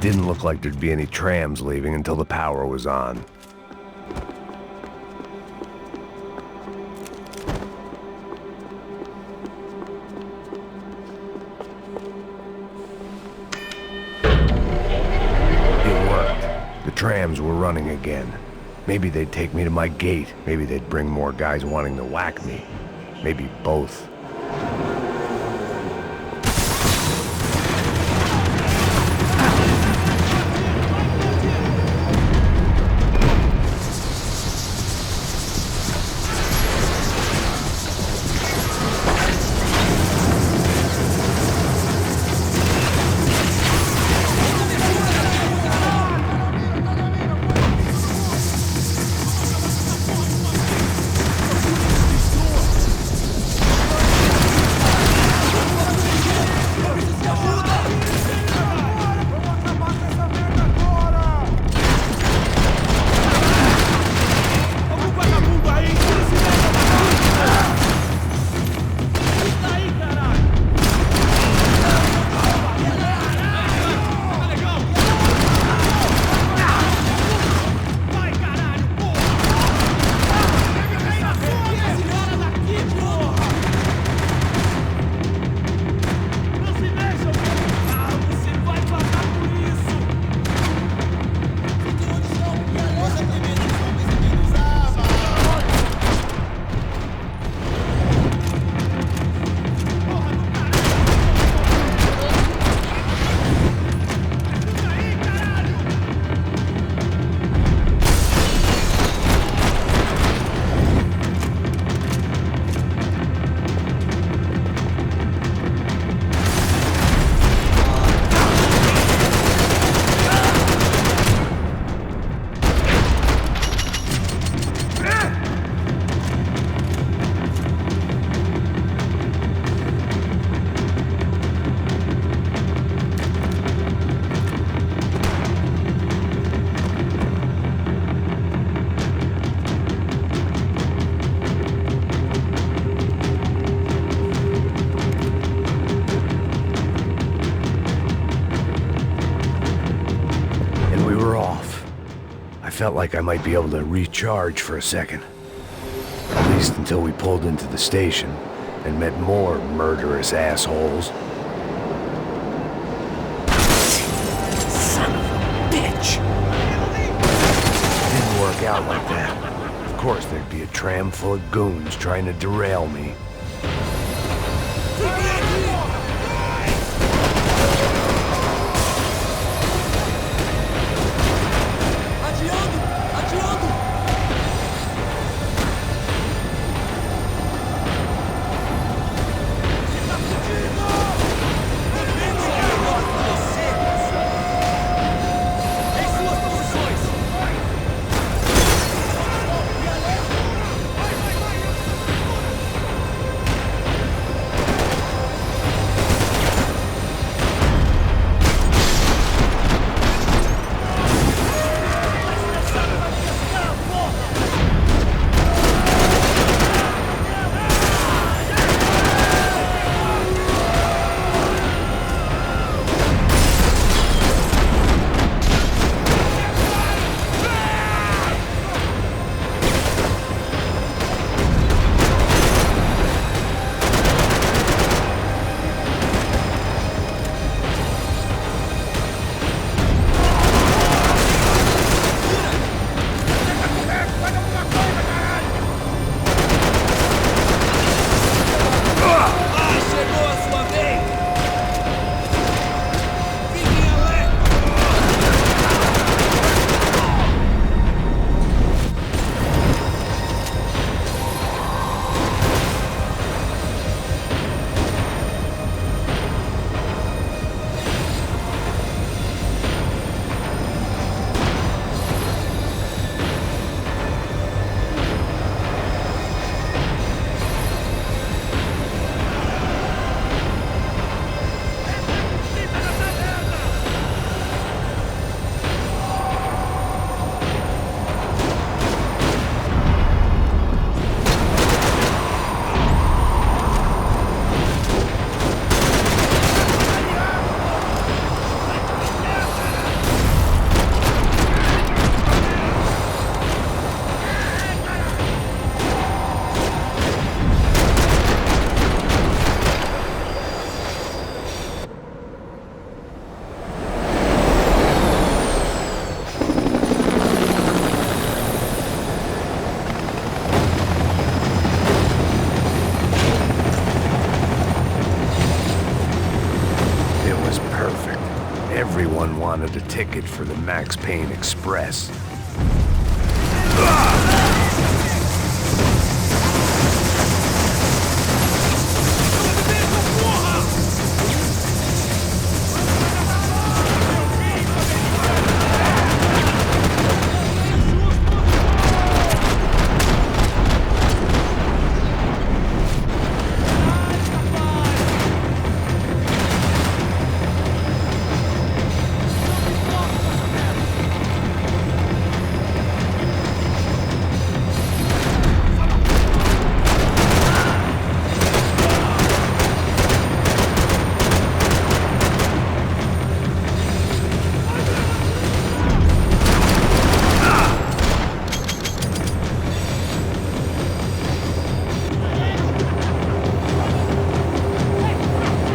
Didn't look like there'd be any trams leaving until the power was on. It worked. The trams were running again. Maybe they'd take me to my gate. Maybe they'd bring more guys wanting to whack me. Maybe both. Felt like I might be able to recharge for a second. At least until we pulled into the station and met more murderous assholes. Son of a bitch! Didn't work out like that. Of course there'd be a tram full of goons trying to derail me. Everyone wanted a ticket for the Max Payne Express.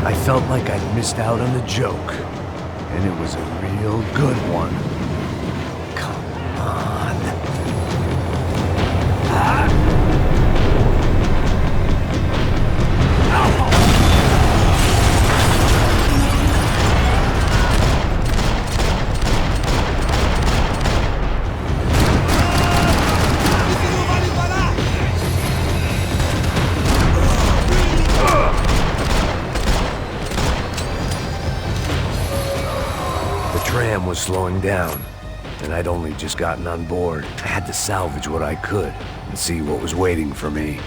I felt like I'd missed out on the joke, and it was a real good one. Come on. The tram was slowing down, and I'd only just gotten on board. I had to salvage what I could and see what was waiting for me.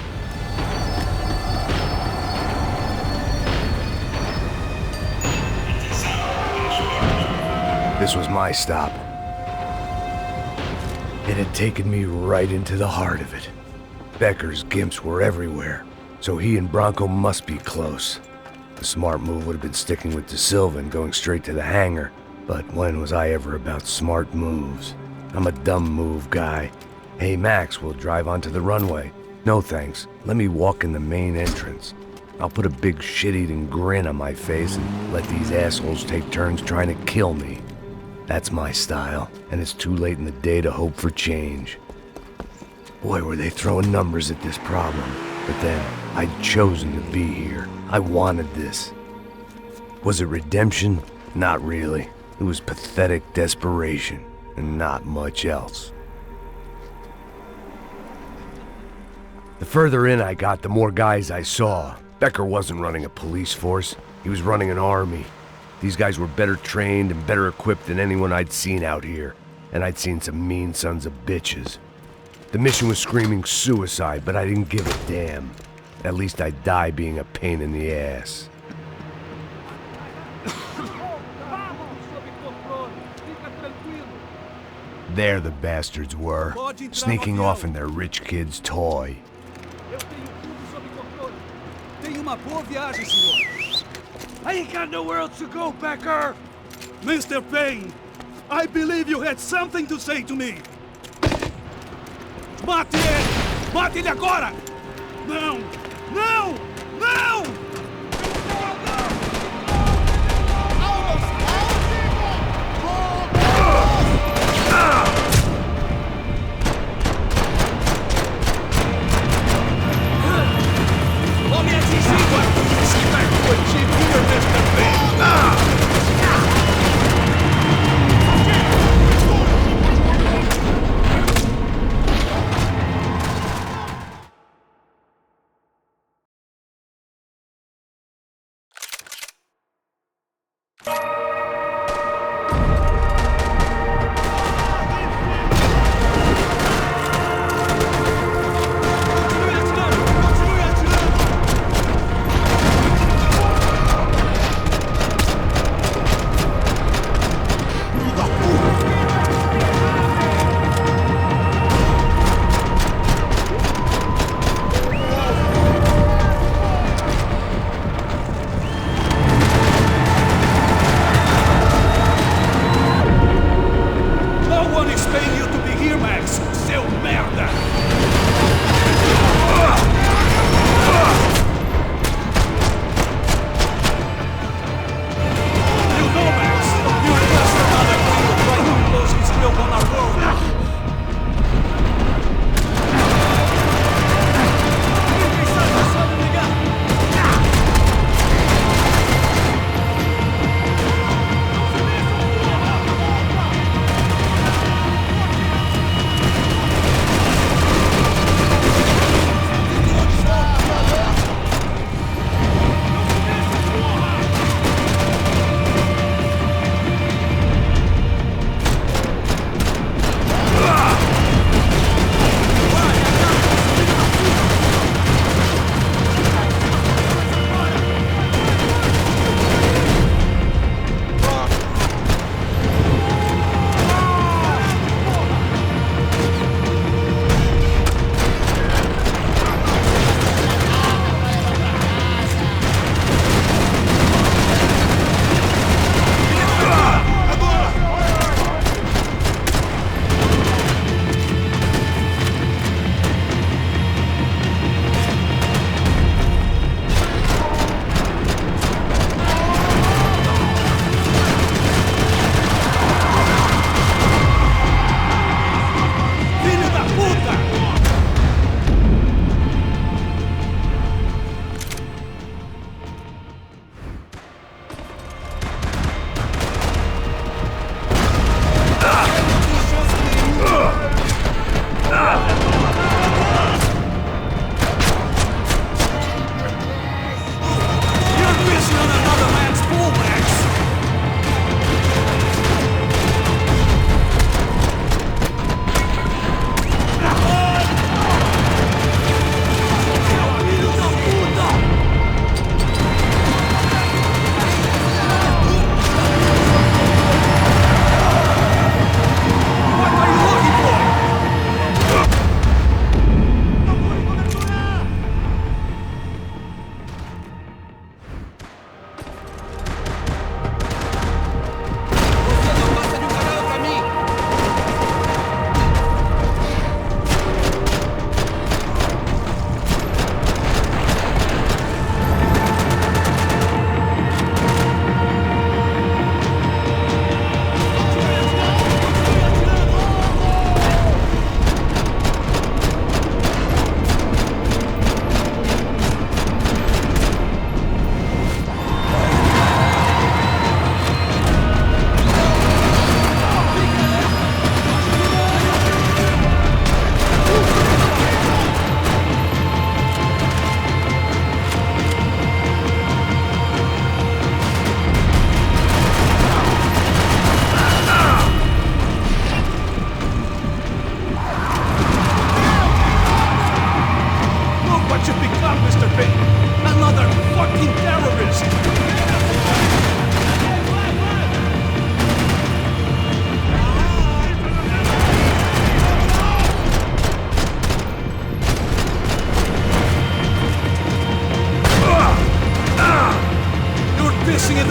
This was my stop. It had taken me right into the heart of it. Becker's gimps were everywhere, so he and Bronco must be close. The smart move would have been sticking with De Silva and going straight to the hangar. But when was I ever about smart moves? I'm a dumb move guy. Hey Max, we'll drive onto the runway. No thanks, let me walk in the main entrance. I'll put a big shit-eating grin on my face and let these assholes take turns trying to kill me. That's my style, and it's too late in the day to hope for change. Boy, were they throwing numbers at this problem. But then, I'd chosen to be here. I wanted this. Was it redemption? Not really. It was pathetic desperation, and not much else. The further in I got, the more guys I saw. Becker wasn't running a police force. He was running an army. These guys were better trained and better equipped than anyone I'd seen out here. And I'd seen some mean sons of bitches. The mission was screaming suicide, but I didn't give a damn. At least I'd die being a pain in the ass. There the bastards were, sneaking off in their rich kid's toy. I ain't got nowhere else to go, Becker! Mr. Payne, I believe you had something to say to me. Mate ele! Mate ele agora! Não! Não! Não!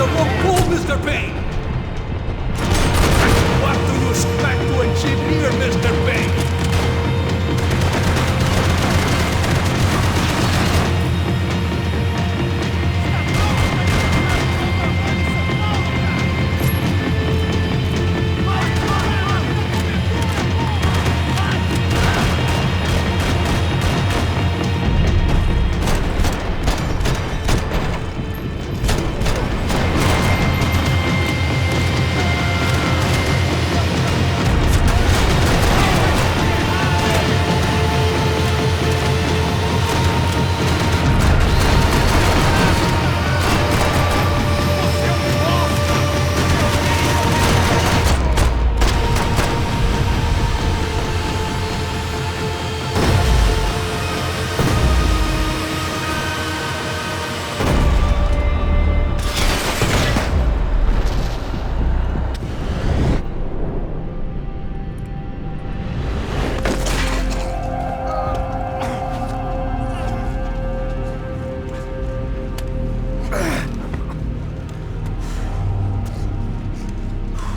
the wrong goal, Mr. Payne! What do you expect to achieve here, Mr. Payne?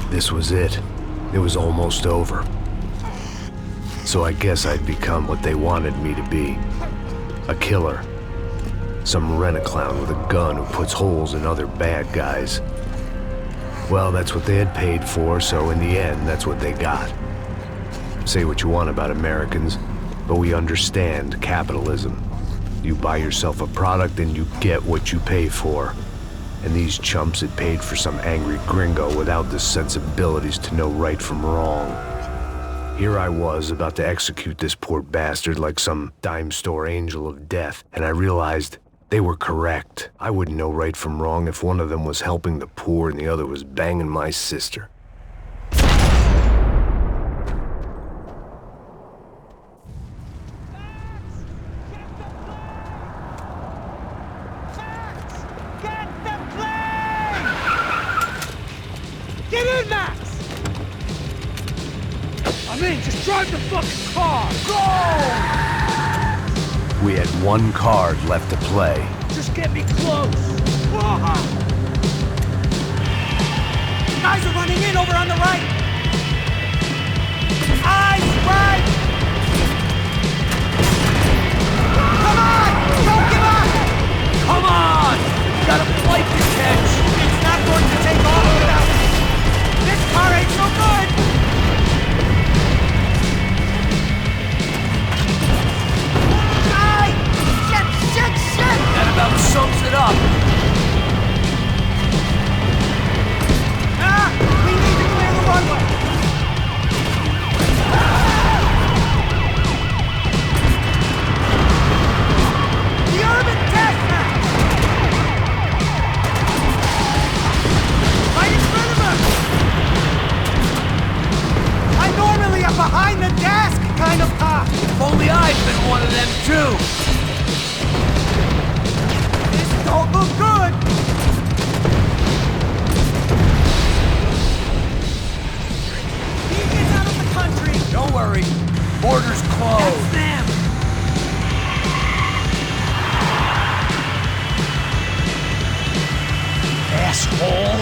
This was it. It was almost over. So I guess I'd become what they wanted me to be. A killer. Some rent-a-clown with a gun who puts holes in other bad guys. Well, that's what they had paid for, so in the end, that's what they got. Say what you want about Americans, but we understand capitalism. You buy yourself a product and you get what you pay for. And these chumps had paid for some angry gringo without the sensibilities to know right from wrong. Here I was about to execute this poor bastard like some dime store angel of death, and I realized they were correct. I wouldn't know right from wrong if one of them was helping the poor and the other was banging my sister. Drive the fucking car! Go! We had one card left to play. Just get me close! Guys are running in over on the right! Eyes right! Come on! Don't give up! Come on! You gotta fight this catch! It's not going to take all without me! This car ain't so good! That about sums it up. We need to clear the runway. The urban test match. Right in front of us. I normally am behind the desk kind of cop. If only I'd been one of them too. Don't look good! He gets out of the country! Don't worry, borders closed. That's them! Asshole!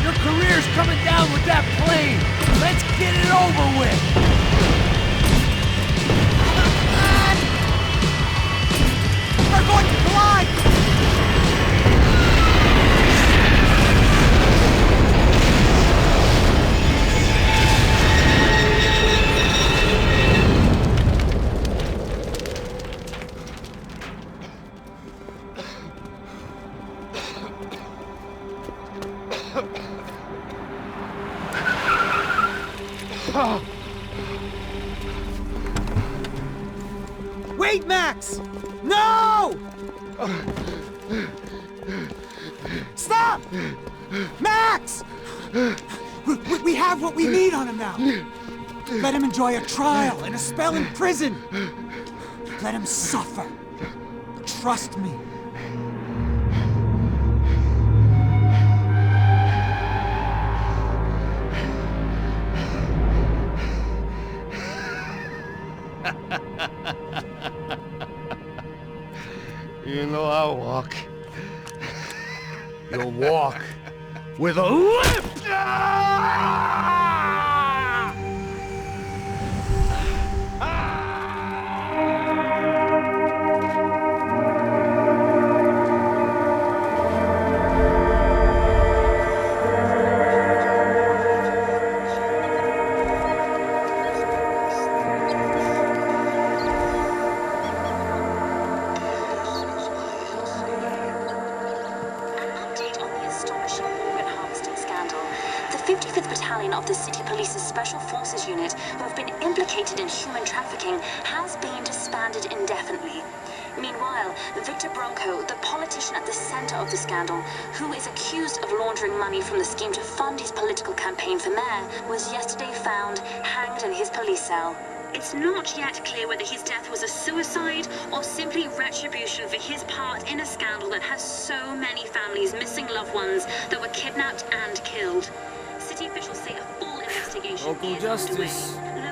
Your career's coming down with that plane! Let's get it over with! We're going to collide! Wait, Max! No! Stop! Max! We have what we need on him now. Let him enjoy a trial and a spell in prison. Let him suffer. Trust me. You know, I walk You'll walk with a limp! Of the City Police's Special Forces Unit, who have been implicated in human trafficking, has been disbanded indefinitely. Meanwhile, Victor Bronco, the politician at the center of the scandal, who is accused of laundering money from the scheme to fund his political campaign for mayor, was yesterday found hanged in his police cell. It's not yet clear whether his death was a suicide or simply retribution for his part in a scandal that has so many families missing loved ones that were kidnapped and killed. City officials say a full investigation is underway.